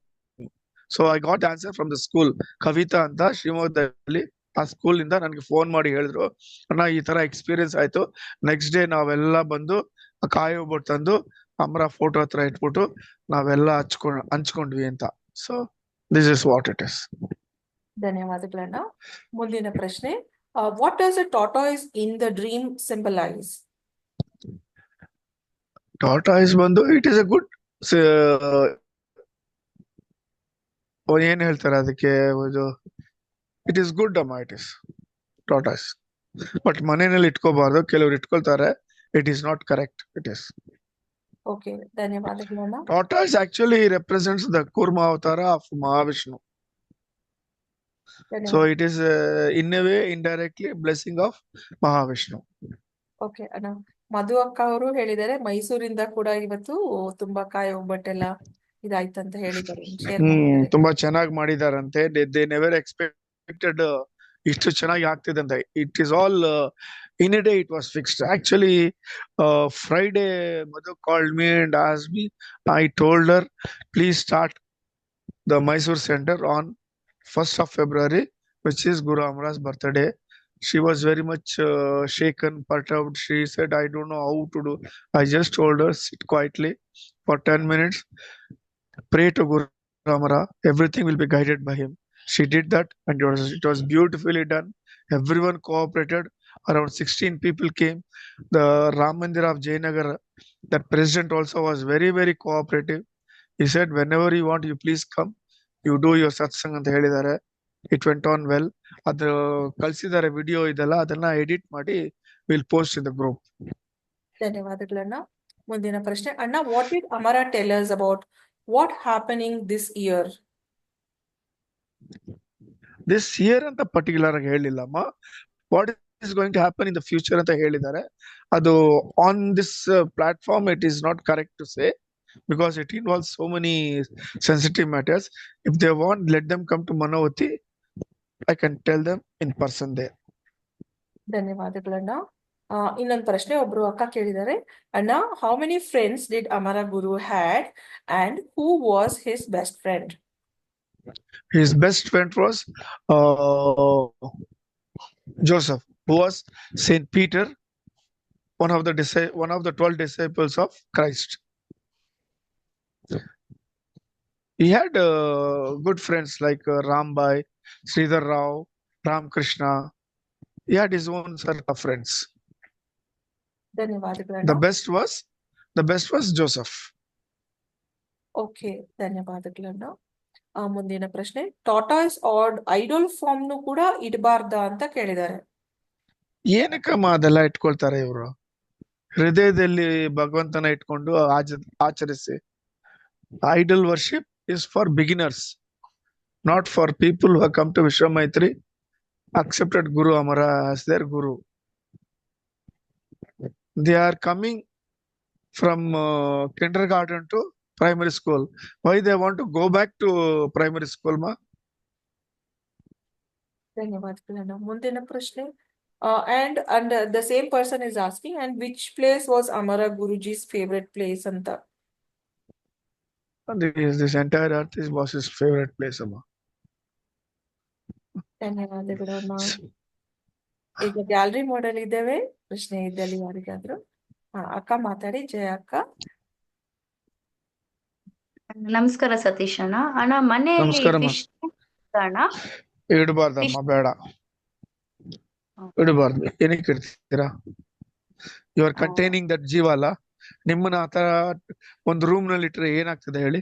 So I got the answer from the school. Kavita ಅಂತ ಶಿವಮೊಗ್ಗದಲ್ಲಿ, ಆ school ಇಂದ ನನಗೆ phone ಮಾಡಿ ಹೇಳಿದ್ರು, ಅಣ್ಣ ಈ ತರ ಎಕ್ಸ್ಪೀರಿಯನ್ಸ್ ಆಯ್ತು, ನೆಕ್ಸ್ಟ್ ಡೇ ನಾವೆಲ್ಲ ಬಂದು ಕಾಯಿ ಒಬ್ಬಟ್ಟು ತಂದು ಅಮರ ಫೋಟೋ ಹತ್ರ ಇಟ್ಬಿಟ್ಟು ನಾವೆಲ್ಲ ಹಂಚ್ಕೊಂಡ್ವಿ ಅಂತ. So this is what it is. ಧನ್ಯವಾದಗಳನ್ನ. ಮುಂದಿನ ಪ್ರಶ್ನೆ, what does a tortoise in the dream symbolise? Tortoise ಬಂದು ಇಟ್ ಇಸ್ ಅ ಗುಡ್, ಏನ್ ಹೇಳ್ತಾರೆ ಅದಕ್ಕೆ, ಇಟ್ ಇಸ್ ಗುಡ್ ಅಮ್ಮ, ಇಟ್ ಇಸ್ ಟಾಟಾಯ್ಸ್. ಬಟ್ ಮನೆಯಲ್ಲಿ ಇಟ್ಕೋಬಾರ್ದು, ಕೆಲವ್ರು ಇಟ್ಕೊಳ್ತಾರೆ. It is not correct. It is okay, ಧನ್ಯವಾದಗಳನ್ನ. Tortoise actually represents the Kurma avatar of Mahavishnu. So it is in a way indirectly blessing of Mahavishnu. Okay ಅಣ್ಣ, ಮಧು ಅಕ್ಕ ಅವರು ಹೇಳಿದ್ದಾರೆ ಮೈಸೂರಿಂದ ಕೂಡ ಇವತ್ತು ತುಂಬಾ ಕಾಯಿ ಒಬ್ಬಟ್ಟೆಲ್ಲ ಇದಾಯ್ತಂತ ಹೇಳಿದ್ದಾರೆ, ಶೇರ್ ಮಾಡಿದ್ದಾರೆ. ತುಂಬಾ ಚೆನ್ನಾಗಿ ಮಾಡಿದಾರಂತೆ. ದೇ ನೆವರ್ ಎಕ್ಸ್ಪೆಕ್ಟೆಡ್ ಇಷ್ಟು ಚೆನ್ನಾಗಿ ಆಗ್ತಿದೆ. It is all in a day it was fixed. Actually, Friday Madhu called me and asked me. I told her, please start the Mysore Center on 1st of February, which is Guru Amara's birthday. She was very much shaken, perturbed. She said, I don't know how to do. I just told her, sit quietly for 10 minutes, pray to Guru Amara. Everything will be guided by him. She did that, and it was beautifully done. Everyone cooperated. Around 16 people came. The Ram Mandir of Jayanagar, that president also was very, very cooperative. He said, whenever you want, you please come. You do your satsang ಅಂತ ಹೇಳಿದ್ದಾರೆ. It went on well. ಅದು ಕಳಿಸಿದ್ದಾರೆ video ಇದೆಲ್ಲ, ಅದನ್ನ edit ಮಾಡಿ will post in the group. ಧನ್ಯವಾದಗಳನ್ನ. ಮುಂದಿನ ಪ್ರಶ್ನೆ, ಅಣ್ಣ what did Amara tell us about what happening this year? This year ಅಂತ ಪರ್ಟಿಕ್ಯುಲರ್ ಆಗಿ ಹೇಳಿಲ್ಲಮ್ಮ. What is going to happen in the future ಅಂತ ಹೇಳಿದ್ದಾರೆ. ಅದು on this platform it is not correct to say, because it involves so many sensitive matters. If they want, let them come to Manavati. I can tell them in person there. ಧನ್ಯವಾದಗಳನ್ನ. ಇನ್ನೊಂದು ಪ್ರಶ್ನೆ ಒಬ್ರು ಅಕ್ಕ ಕೇಳಿದ್ದಾರೆ, ಅಣ್ಣ how many friends did Amara Guru had and who was his best friend? His best friend was Joseph, who was Saint Peter, one of the 12 disciples of Christ. He had good friends like Rambai, Sridhar Rao, Ram Krishna. He had his own set of friends. ಧನ್ಯವಾದಗಳನ್ನ. The best was Joseph. Okay, ಧನ್ಯವಾದಗಳನ್ನ. ಮುಂದಿನ ಪ್ರಶ್ನೆ, tortoise add idle form ನು ಕೂಡ ಇಡಬಾರ್ದ ಅಂತ ಕೇಳಿದ್ದಾರೆ. ಏನಕ್ಕಮ್ಮ ಅದೆಲ್ಲ ಇಟ್ಕೊಳ್ತಾರೆ ಇವರು? ಹೃದಯದಲ್ಲಿ ಭಗವಂತನ ಇಟ್ಕೊಂಡು ಆಚರಿಸಿ. Idol worship is for beginners, not for people who have come to Vishwamaitri, accepted Guru Amara as their Guru. They are coming from kindergarten to primary school. Why they want to go back to primary school, ma? ಧನ್ಯವಾದಗಳನ್ನ. ಮುಂದಿನ ಪ್ರಶ್ನೆ. And the same person is asking, and which place was Amara Guruji's favorite place ಅಂತ. And this entire earth was his favorite place, Amma. ಧನ್ಯವಾದಗಳಮ್ಮ. ಈಗ gallery model ಇದ್ದೇವೆ. ಪ್ರಶ್ನೆ ಇದ್ದಲ್ಲಿ ಯಾರಿಗಾದ್ರು ಅಕ್ಕ ಮಾತಾಡಿ. ಜಯ ಅಕ್ಕ. ನಮಸ್ಕಾರ ಸತೀಶ್ ಅಣ್ಣ. ಅಣ್ಣ ಮನೆಯಲ್ಲಿ ನಮಸ್ಕಾರಮ್ಮ. ಫಿಶ್ ಅಣ್ಣ ಇಡಬಾರ್ದಮ್ಮ, ಬೇಡ ಇಡಬಾರ್ದು. ಏನಕ್ಕೆ ಇಡ್ತೀರಾ? ಯು ಆರ್ ಕಂಟೈನಿಂಗ್ ದಟ್ ಜೀವ ಅಲ್ಲ. ನಿಮ್ಮನ್ನ ಆತರ ಒಂದು ರೂಮ್ ನಲ್ಲಿ ಇಟ್ರೆ ಏನಾಗ್ತದೆ ಹೇಳಿ?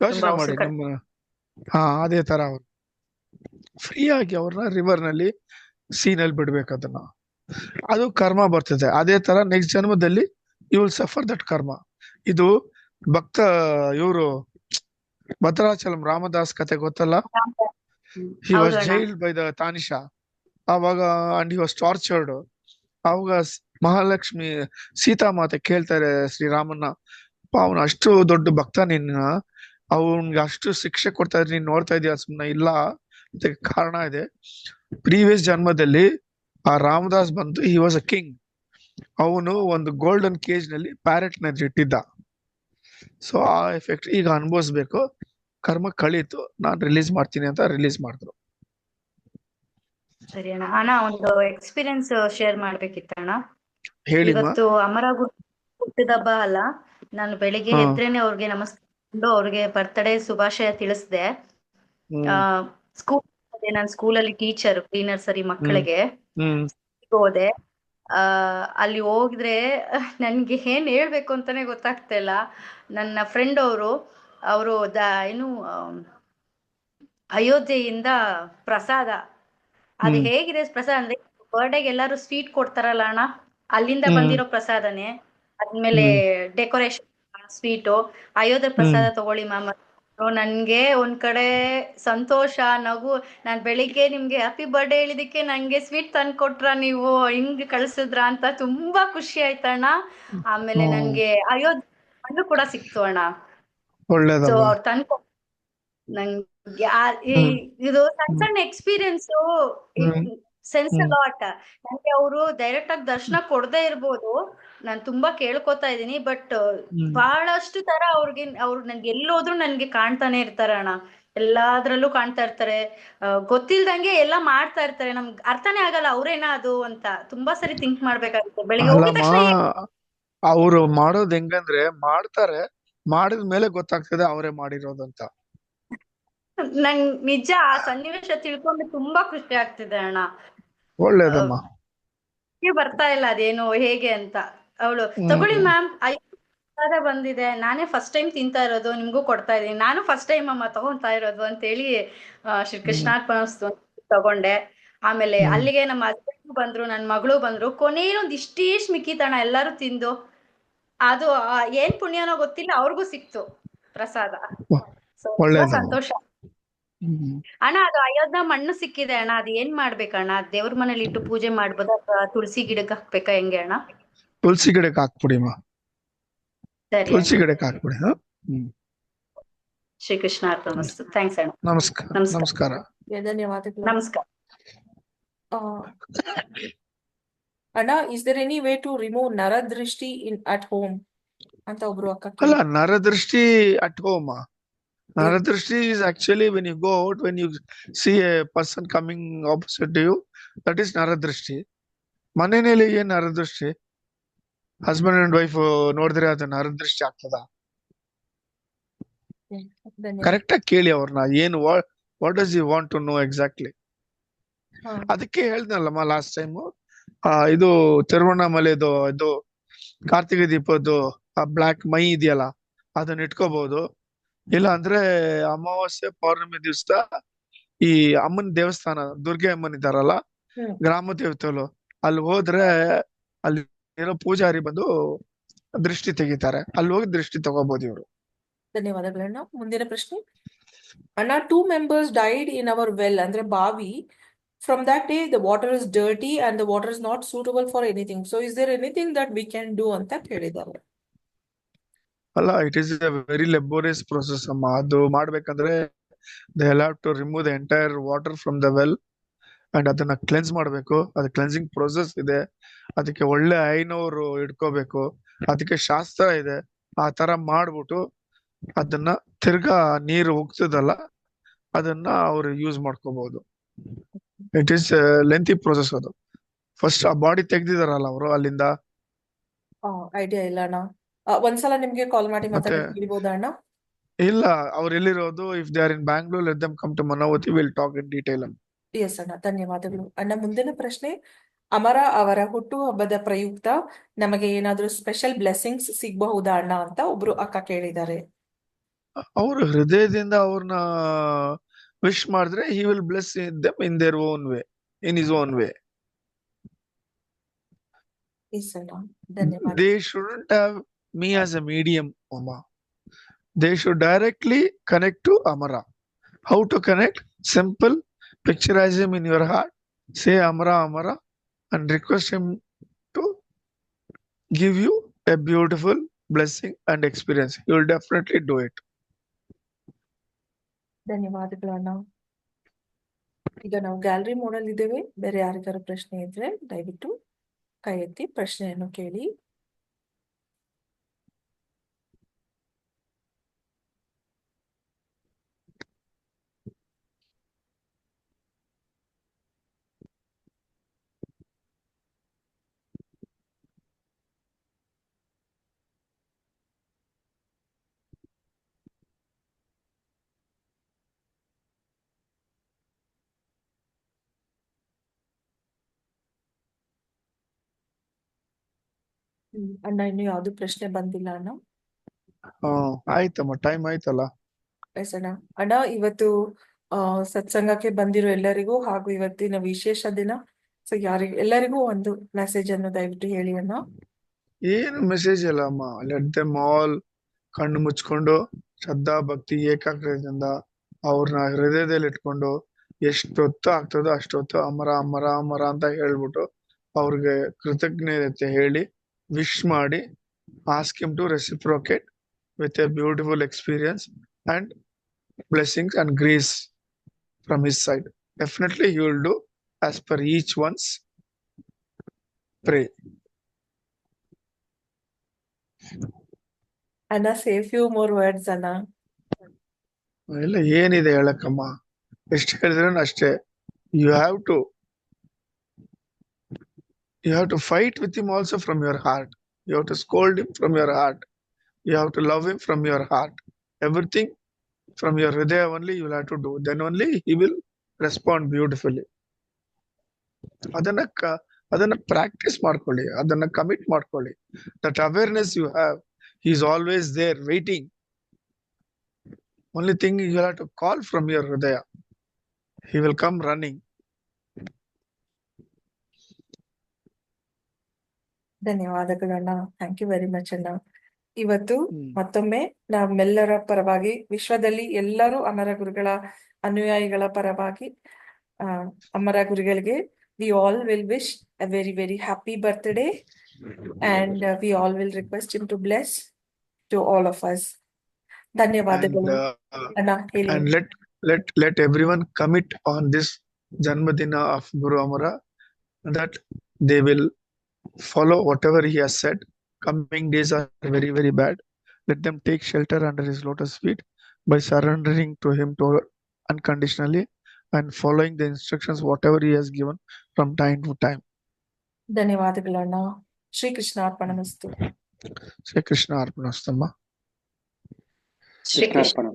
ಯೋಚನೆ ತುಂಬಾ ಮಾಡಿ. ಉಸಿರು ನಿಮ್ಮ ಅದೇ ತರ ಅವ್ರು ಫ್ರೀ ಆಗಿ ಅವ್ರನ್ನ ರಿವರ್ ನಲ್ಲಿ ಸೀನಲ್ಲಿ ಬಿಡ್ಬೇಕು. ಅದನ್ನ ಅದು ಕರ್ಮ ಬರ್ತದೆ. ಅದೇ ತರ ನೆಕ್ಸ್ಟ್ ಜನ್ಮದಲ್ಲಿ ಯು ವಿಲ್ ಸಫರ್ ದಟ್ ಕರ್ಮ. ಇದು ಭಕ್ತ ಇವರು ಭದ್ರಾಚಲಂ ರಾಮದಾಸ್ ಕತೆ ಗೊತ್ತಲ್ಲ? ಹಿ ವಾಸ್ ಹೌದಣ್ಣ. Jailed by the Tanisha. ಅವಾಗ ಅಂಡ್ ಹಿ ವಾಸ್ ಟಾರ್ಚರ್ಡ್. ಅವಾಗ ಮಹಾಲಕ್ಷ್ಮಿ ಸೀತಾಮಾತೆ ಕೇಳ್ತಾರೆ ಶ್ರೀರಾಮನ್ನ, ಅವನು ಅಷ್ಟು ದೊಡ್ಡ ಭಕ್ತ, ನಿನ್ನ ಅವನ್ಗೆ ಅಷ್ಟು ಶಿಕ್ಷೆ ಕೊಡ್ತಾ ಇದ್ರೆ ನೀನ್ ನೋಡ್ತಾ ಇದೀಯ ಸುಮ್ನೆ? ಇಲ್ಲ, ಅದಕ್ಕೆ ಕಾರಣ ಇದೆ. ಪ್ರೀವಿಯಸ್ ಜನ್ಮದಲ್ಲಿ ಆ ರಾಮದಾಸ್ ಬಂದು ಹಿ ವಾಸ್ ಅ ಕಿಂಗ್. ಅವನು ಒಂದು ಗೋಲ್ಡನ್ ಕೇಜ್ ನಲ್ಲಿ ಪ್ಯಾರೆಟ್ ನ ಇಟ್ಟಿದ್ದ. ಸೊ ಆ ಎಫೆಕ್ಟ್ ಈಗ ಅನುಭವಿಸ್ಬೇಕು. ಕರ್ಮ ಕಳೀತು, ನಾನ್ ರಿಲೀಸ್ ಮಾಡ್ತೀನಿ ಅಂತ ರಿಲೀಸ್ ಮಾಡಿದ್ರು. ಸರಿ ಅಣ್ಣ. ಅಣ್ಣ ಒಂದು ಎಕ್ಸ್ಪೀರಿಯನ್ಸ್ ಶೇರ್ ಮಾಡ್ಬೇಕಿತ್ತಣ್ಣ. ಹೇಳಿಮ್ಮ. ಇವತ್ತು ಅಮರ ಗುರು ಹುಟ್ಟಿದಬ್ಬ ಅಲ್ಲ. ನಾನು ಬೆಳಿಗ್ಗೆ ಹಾ. ಎದ್ರೇನೆ ಅವ್ರಿಗೆ ನಮಸ್ಕಾರ ಅವ್ರಿಗೆ ಬರ್ತ್ಡೇ ಶುಭಾಶಯ ತಿಳಿಸ್ದೆ. ಸ್ಕೂಲ್ ನಾನು ಸ್ಕೂಲಲ್ಲಿ ಟೀಚರ್ ಪ್ರೀ ನರ್ಸರಿ ಮಕ್ಕಳಿಗೆ ಹೋದೆ. ಅಲ್ಲಿ ಹೋಗಿದ್ರೆ ನನ್ಗೆ ಏನ್ ಹೇಳ್ಬೇಕು ಅಂತಾನೆ ಗೊತ್ತಾಗ್ತಾ ಇಲ್ಲ. ನನ್ನ ಫ್ರೆಂಡ್ ಅವರು ಏನು ಅಯೋಧ್ಯೆಯಿಂದ ಪ್ರಸಾದ, ಅದು ಹೇಗಿದೆ ಪ್ರಸಾದ ಅಂದ್ರೆ ಬರ್ಡೇಗೆ ಎಲ್ಲಾರು ಸ್ವೀಟ್ ಕೊಡ್ತಾರಲ್ಲ ಅಣ್ಣ, ಅಲ್ಲಿಂದ ಬಂದಿರೋ ಪ್ರಸಾದನೇ. ಅದ್ಮೇಲೆ ಡೆಕೋರೇಷನ್ ಸ್ವೀಟು, ಅಯೋಧ್ಯೆ ಪ್ರಸಾದ ತಗೊಳ್ಳಿ ಮ್ಯಾಮ್. ನನ್ಗೆ ಒಂದ್ ಕಡೆ ಸಂತೋಷ, ನಗು. ನಾನ್ ಬೆಳಿಗ್ಗೆ ನಿಮ್ಗೆ ಹ್ಯಾಪಿ ಬರ್ಡೇ ಹೇಳಿದಕ್ಕೆ ನಂಗೆ ಸ್ವೀಟ್ ತಂದ್ ಕೊಟ್ರ, ನೀವು ಹಿಂಗ್ ಕಳ್ಸಿದ್ರ ಅಂತ ತುಂಬಾ ಖುಷಿ ಆಯ್ತಣ್ಣ. ಆಮೇಲೆ ನನ್ಗೆ ಅಯೋಧ್ಯೆ ಹಣ್ಣು ಕೂಡ ಸಿಕ್ತು ಅಣ್ಣ. ಸೊ ಒಳ್ಳೇದಮ್ಮ. ಅವ್ರು ತಂದ್ಕೊ ನಂಗೆ ಇದು ಸಣ್ಣ ಸಣ್ಣ ಎಕ್ಸ್ಪೀರಿಯನ್ಸ್ ಸೆನ್ಸ್ ಲಾಟ್. ನಂಗೆ ಅವರು ಡೈರೆಕ್ಟ್ ಆಗಿ ದರ್ಶನ ಕೊಡದೇ ಇರ್ಬೋದು, ನಾನ್ ತುಂಬಾ ಕೇಳ್ಕೊತಾ ಇದೀನಿ. ಬಟ್ ಬಹಳಷ್ಟು ತರ ಅವ್ರು ನನ್ಗೆ ಎಲ್ಲೋದ್ರು ನನ್ಗೆ ಕಾಣ್ತಾನೆ ಇರ್ತಾರ ಅಣ್ಣ. ಎಲ್ಲಾದ್ರಲ್ಲೂ ಕಾಣ್ತಾ ಇರ್ತಾರೆ. ಗೊತ್ತಿಲ್ದಂಗೆ ಎಲ್ಲಾ ಮಾಡ್ತಾ ಇರ್ತಾರೆ. ನಮ್ಗೆ ಅರ್ಥನೇ ಆಗಲ್ಲ ಅವ್ರೇನಾ ಅದು ಅಂತ ತುಂಬಾ ಸರಿ ಥಿಂಕ್ ಮಾಡ್ಬೇಕಾಗುತ್ತೆ. ಬೆಳಿಗ್ಗೆ ಹೋಗಿದ ಅಲ್ಲಮ್ಮ, ತಕ್ಷಣ ಅವ್ರು ಮಾಡೋದ್ ಹೆಂಗಂದ್ರೆ ಮಾಡ್ತಾರೆ, ಮಾಡಿದ ಮೇಲೆ ಗೊತ್ತಾಗ್ತದೆ ಅವರೇ ಮಾಡಿರೋದಂತ. ನಂಗ್ ನಿಜ ಆ ಸನ್ನಿವೇಶ ತಿಳ್ಕೊಂಡು ತುಂಬಾ ಖುಷಿ ಆಗ್ತಿದೆ ಅಣ್ಣ. ಒಳ್ಳೇದಮ್ಮ. ಬರ್ತಾ ಇಲ್ಲ ಅದೇನು ಹೇಗೆ ಅಂತ. ಅವಳು ತಗೊಳ್ಳಿ ಮ್ಯಾಮ್, ಬಂದಿದೆ, ನಾನೇ ಫಸ್ಟ್ ಟೈಮ್ ತಿಂತಾ ಇರೋದು, ನಿಮ್ಗೂ ಕೊಡ್ತಾ ಇದೀನಿ, ನಾನು ಫಸ್ಟ್ ಟೈಮ್ ಅಮ್ಮ ತಗೊಂತಾ ಇರೋದು ಅಂತ ಹೇಳಿ ಶ್ರೀ ಕೃಷ್ಣಾರ್ಪಣಿಸ್ತು ತಗೊಂಡೆ. ಆಮೇಲೆ ಅಲ್ಲಿಗೆ ನಮ್ಮ ಹಸ್ಬೆಂಡ್ ಬಂದ್ರು, ನನ್ ಮಗಳು ಬಂದ್ರು. ಕೊನೆಯೊಂದ್ ಇಷ್ಟೀಶ್ ಮಿಕ್ಕಿತಣ ಎಲ್ಲಾರು ತಿಂದು. ಅದು ಏನ್ ಪುಣ್ಯನೋ ಗೊತ್ತಿಲ್ಲ, ಅವ್ರಿಗೂ ಸಿಕ್ತು ಪ್ರಸಾದ. ತುಂಬಾ ಸಂತೋಷ ಅಣ್ಣ. ಅದು ಅಯೋಧ್ಯ ಮಣ್ಣು ಸಿಕ್ಕಿದೆ ಅಣ್ಣ, ಅದು ಏನ್ ಮಾಡ್ಬೇಕಣ್ಣ? ದೇವ್ರ ಮನೇಲಿ ಇಟ್ಟು ಪೂಜೆ ಮಾಡ್ಬೋದಾ ಅಥವಾ ತುಳಸಿ ಗಿಡಕ್ಕೆ ಹಾಕ್ಬೇಕಾ, ಹೆಂಗೆ ಅಣ್ಣ? ತುಳಸಿ ಗಿಡಕ್ಕೆ ಹಾಕ್ಬಿಡಿಮ್ಮ. ಸರಿ, ತುಳಸಿ ಗಿಡಕ್ಕೆ ಹಾಕ್ಬಿಡಿ. ಶ್ರೀಕೃಷ್ಣ ಅರ್ಪಣಮಸ್ತು. ಥ್ಯಾಂಕ್ಸ್ ಅಣ್ಣ. ನಮಸ್ಕಾರ. ನಮಸ್ಕಾರ. ಧನ್ಯವಾದಗಳು. ನಮಸ್ಕಾರ ಅಣ್ಣ. Is there any way to remove naradrishti at home ಅಂತ ಒಬ್ರು ಅಕ್ಕ ಅಲ್ಲ, naradrishti at home. Naradrishti is actually when you go out, when you see a person coming opposite to you, that is Naradrishti. ಮನೆಯಲ್ಲಿ ಏನ್ ನರದೃಷ್ಟಿ? ಹಸ್ಬೆಂಡ್ ಅಂಡ್ ವೈಫ್ ನೋಡಿದ್ರೆ ಅದು ನರದೃಷ್ಟಿ ಆಗ್ತದ? Correct ಆಗಿ ಕೇಳಿ ಅವ್ರನ್ನ, ಏನು what does you want to know exactly. ಅದಕ್ಕೆ ಹೇಳ್ದಲ್ಲಮ್ಮ ಲಾಸ್ಟ್ ಟೈಮ್, ಇದು ತಿರುವಣ್ಣಾಮಲೆದು ಇದು ಕಾರ್ತಿಕ ದೀಪದ್ದು ಆ ಬ್ಲಾಕ್ ಮೈ ಇದೆಯಲ್ಲ, ಅದನ್ನ ಇಟ್ಕೋಬಹುದು. ಇಲ್ಲ ಅಂದ್ರೆ ಅಮಾವಾಸ್ಯೆ ಪೌರ್ಣಮಿ ದಿವಸ ಈ ಅಮ್ಮನ ದೇವಸ್ಥಾನ, ದುರ್ಗೆ ಅಮ್ಮನ್ ಇದಾರಲ್ಲ, ಗ್ರಾಮ ದೇವತೆಗಳು, ಅಲ್ಲಿ ಹೋದ್ರೆ ಅಲ್ಲಿ ಏನೋ ಪೂಜಾರಿ ಬಂದು ದೃಷ್ಟಿ ತೆಗಿತಾರೆ, ಅಲ್ಲಿ ಹೋಗಿ ದೃಷ್ಟಿ ತಗೋಬಹುದು ಇವರು. ಧನ್ಯವಾದಗಳಣ್ಣ. ಮುಂದಿನ ಪ್ರಶ್ನೆ. ಅಣ್ಣ, 2 members died in our well ಅಂದ್ರೆ ಬಾವಿ. From that day the water is dirty and the water is not suitable for anything. So is there anything that we can do ಅಂತ ಕೇಳಿದ್ದಾರೆ. ಅಲ್ಲ, it is a very laborious process ಅಮ್ಮ. ಅದು ಮಾಡ್ಬೇಕಂದ್ರೆ they have to remove the entire water from the well and ಅದನ್ನ cleanse ಮಾಡಬೇಕು. ಅದು cleansing process ಇದೆ. ಅದಕ್ಕೆ ಒಳ್ಳೆ ಐನವರು ಇಟ್ಕೋಬೇಕು. ಅದಕ್ಕೆ ಶಾಸ್ತ್ರ ಇದೆ. ಆ ತರ ಮಾಡ್ಬಿಟ್ಟು ಅದನ್ನ ತಿರ್ಗಾ ನೀರು ಹೋಗ್ತದಲ್ಲ ಅದನ್ನ ಅವ್ರು ಯೂಸ್ ಮಾಡ್ಕೋಬಹುದು. It is lengthy process. ಅದು ಫಸ್ಟ್ ಆ ಬಾಡಿ ತೆಗ್ದಿದಾರಲ್ಲ ಅವರು ಅಲ್ಲಿಂದ. ಐಡಿಯಾ ಇಲ್ಲ ಅಣ್ಣ. ಒಂದ್ಸಲ ನಿಮ್ಗೆ ಕಾಲ್ ಮಾಡಿ ಮತ್ತೆ ಮಾತಾಡಕ್ ಹೇಳ್ಬೋದಾ ಅಣ್ಣ? ಇಲ್ಲ, ಅವ್ರು ಎಲ್ಲಿರೋದು? If they are in Bangalore, let them come to Manavati, will talk in detail. Yes ಅಣ್ಣ, ಧನ್ಯವಾದಗಳು ಅಣ್ಣ. ಮುಂದಿನ ಪ್ರಶ್ನೆ, ಅಮರ ಅವರ ಹುಟ್ಟುಹಬ್ಬದ ಪ್ರಯುಕ್ತ ನಮಗೆ ಏನಾದ್ರೂ ಸ್ಪೆಷಲ್ ಬ್ಲೆಸ್ಸಿಂಗ್ಸ್ ಸಿಗಬಹುದಾ ಅಣ್ಣ ಅಂತ ಒಬ್ರು ಅಕ್ಕ ಕೇಳಿದ್ದಾರೆ. ಅವರು ಹೃದಯದಿಂದ ಅವ್ರನ್ನ ವಿಶ್ ಮಾಡಿದ್ರೆ he will bless them in their own way, in his own way. Yes ಅಣ್ಣ, ಧನ್ಯವಾದ. They shouldn't have me as a medium, Mama. They should directly connect to Amara. How to connect? Simple. Picturize him in your heart. Say Amara, Amara, and request him to give you a beautiful blessing and experience. He will definitely do it. ಧನ್ಯವಾದಗಳು ಅಣ್ಣ. ಈಗ ನಾವು gallery ಮೋಡಲ್ಲಿ ಇದ್ದೇವೆ. ಬೇರೆ ಯಾರಿಗಾರ ಪ್ರಶ್ನೆ ಇದ್ರೆ ದಯವಿಟ್ಟು ಕೈ ಎತ್ತಿ ಪ್ರಶ್ನೆಯನ್ನು ಕೇಳಿ. ಅಣ್ಣ, ಇನ್ನು ಯಾವ್ದು ಪ್ರಶ್ನೆ ಬಂದಿಲ್ಲ ಅಣ್ಣ. ಆಯ್ತಮ್ಮ, ಟೈಮ್ ಆಯ್ತಲ್ಲ. ಎಸ್ ಅಣ್ಣ. ಅಣ್ಣ, ಇವತ್ತು ಸತ್ಸಂಗಕ್ಕೆ ಬಂದಿರೋ ಎಲ್ಲರಿಗೂ ಹಾಗೂ ಇವತ್ತಿನ ವಿಶೇಷ ದಿನ, ಸೊ ಎಲ್ಲರಿಗೂ ಒಂದು ಮೆಸೇಜ್ ಅನ್ನು ದಯವಿಟ್ಟು ಹೇಳಿ ಅಣ್ಣ. ಏನು ಮೆಸೇಜ್ ಇಲ್ಲ ಅಮ್ಮ. ಲೆಟ್ ದೆಮ್ ಆಲ್ ಕಣ್ಣು ಮುಚ್ಕೊಂಡು ಶ್ರದ್ಧಾ ಭಕ್ತಿ ಏಕಾಗ್ರತೆಯಿಂದ ಅವ್ರನ್ನ ಹೃದಯದಲ್ಲಿ ಇಟ್ಕೊಂಡು ಎಷ್ಟೊತ್ತು ಆಗ್ತದೋ ಅಷ್ಟೊತ್ತು ಅಮರ ಅಮರ ಅಮರ ಅಂತ ಹೇಳ್ಬಿಟ್ಟು ಅವ್ರಿಗೆ ಕೃತಜ್ಞತೆ ಹೇಳಿ ವಿಶ್ ಮಾಡಿ ask him to reciprocate with a beautiful experience and blessings and grace from his side. Definitely he will do as per each one's pray. ಅಣ್ಣ, ಸೇ ಫ್ಯೂ ಮೋರ್ ವರ್ಡ್ಸ್ ಅಣ್ಣ. ಇಲ್ಲ, ಏನಿದೆ ಹೇಳಕ್ಕಮ್ಮ, ಎಷ್ಟು ಹೇಳಿದ್ರೂ ಅಷ್ಟೇ. You have to fight with him also from your heart. You have to scold him from your heart. You have to love him from your heart. Everything from your hridaya only you will have to do. Then only he will respond beautifully. ಅದನ್ನ practice ಮಾಡ್ಕೊಳ್ಳಿ, ಅದನ್ನ commit ಮಾಡ್ಕೊಳ್ಳಿ. That awareness you have, he is always there waiting. Only thing you have to call from your hridaya. He will come running. ಧನ್ಯವಾದಗಳು ಅಣ್ಣ. Thank you very much ಅಣ್ಣ. ಇವತ್ತು ಮತ್ತೊಮ್ಮೆ ನಮ್ಮೆಲ್ಲರ ಪರವಾಗಿ, ವಿಶ್ವದಲ್ಲಿ ಎಲ್ಲರೂ ಅಮರ ಗುರುಗಳ ಅನುಯಾಯಿಗಳ ಪರವಾಗಿ ಅಮರ ಗುರುಗಳಿಗೆ we all will wish a very very happy birthday and we all will request him to bless to all of us. ಧನ್ಯವಾದಗಳು ಅಣ್ಣ. ಹೇಳಿ. And let everyone commit on this Janmadina of Guru Amara that they will follow whatever he has said. Coming days are very, very bad. Let them take shelter under his lotus feet by surrendering to him unconditionally and following the instructions whatever he has given from time to time. ಧನ್ಯವಾದಗಳು ಅಣ್ಣ. Shri Krishna ಅರ್ಪಣಮಸ್ತು. Shri Krishna Arpanamastama. Shri Krishna.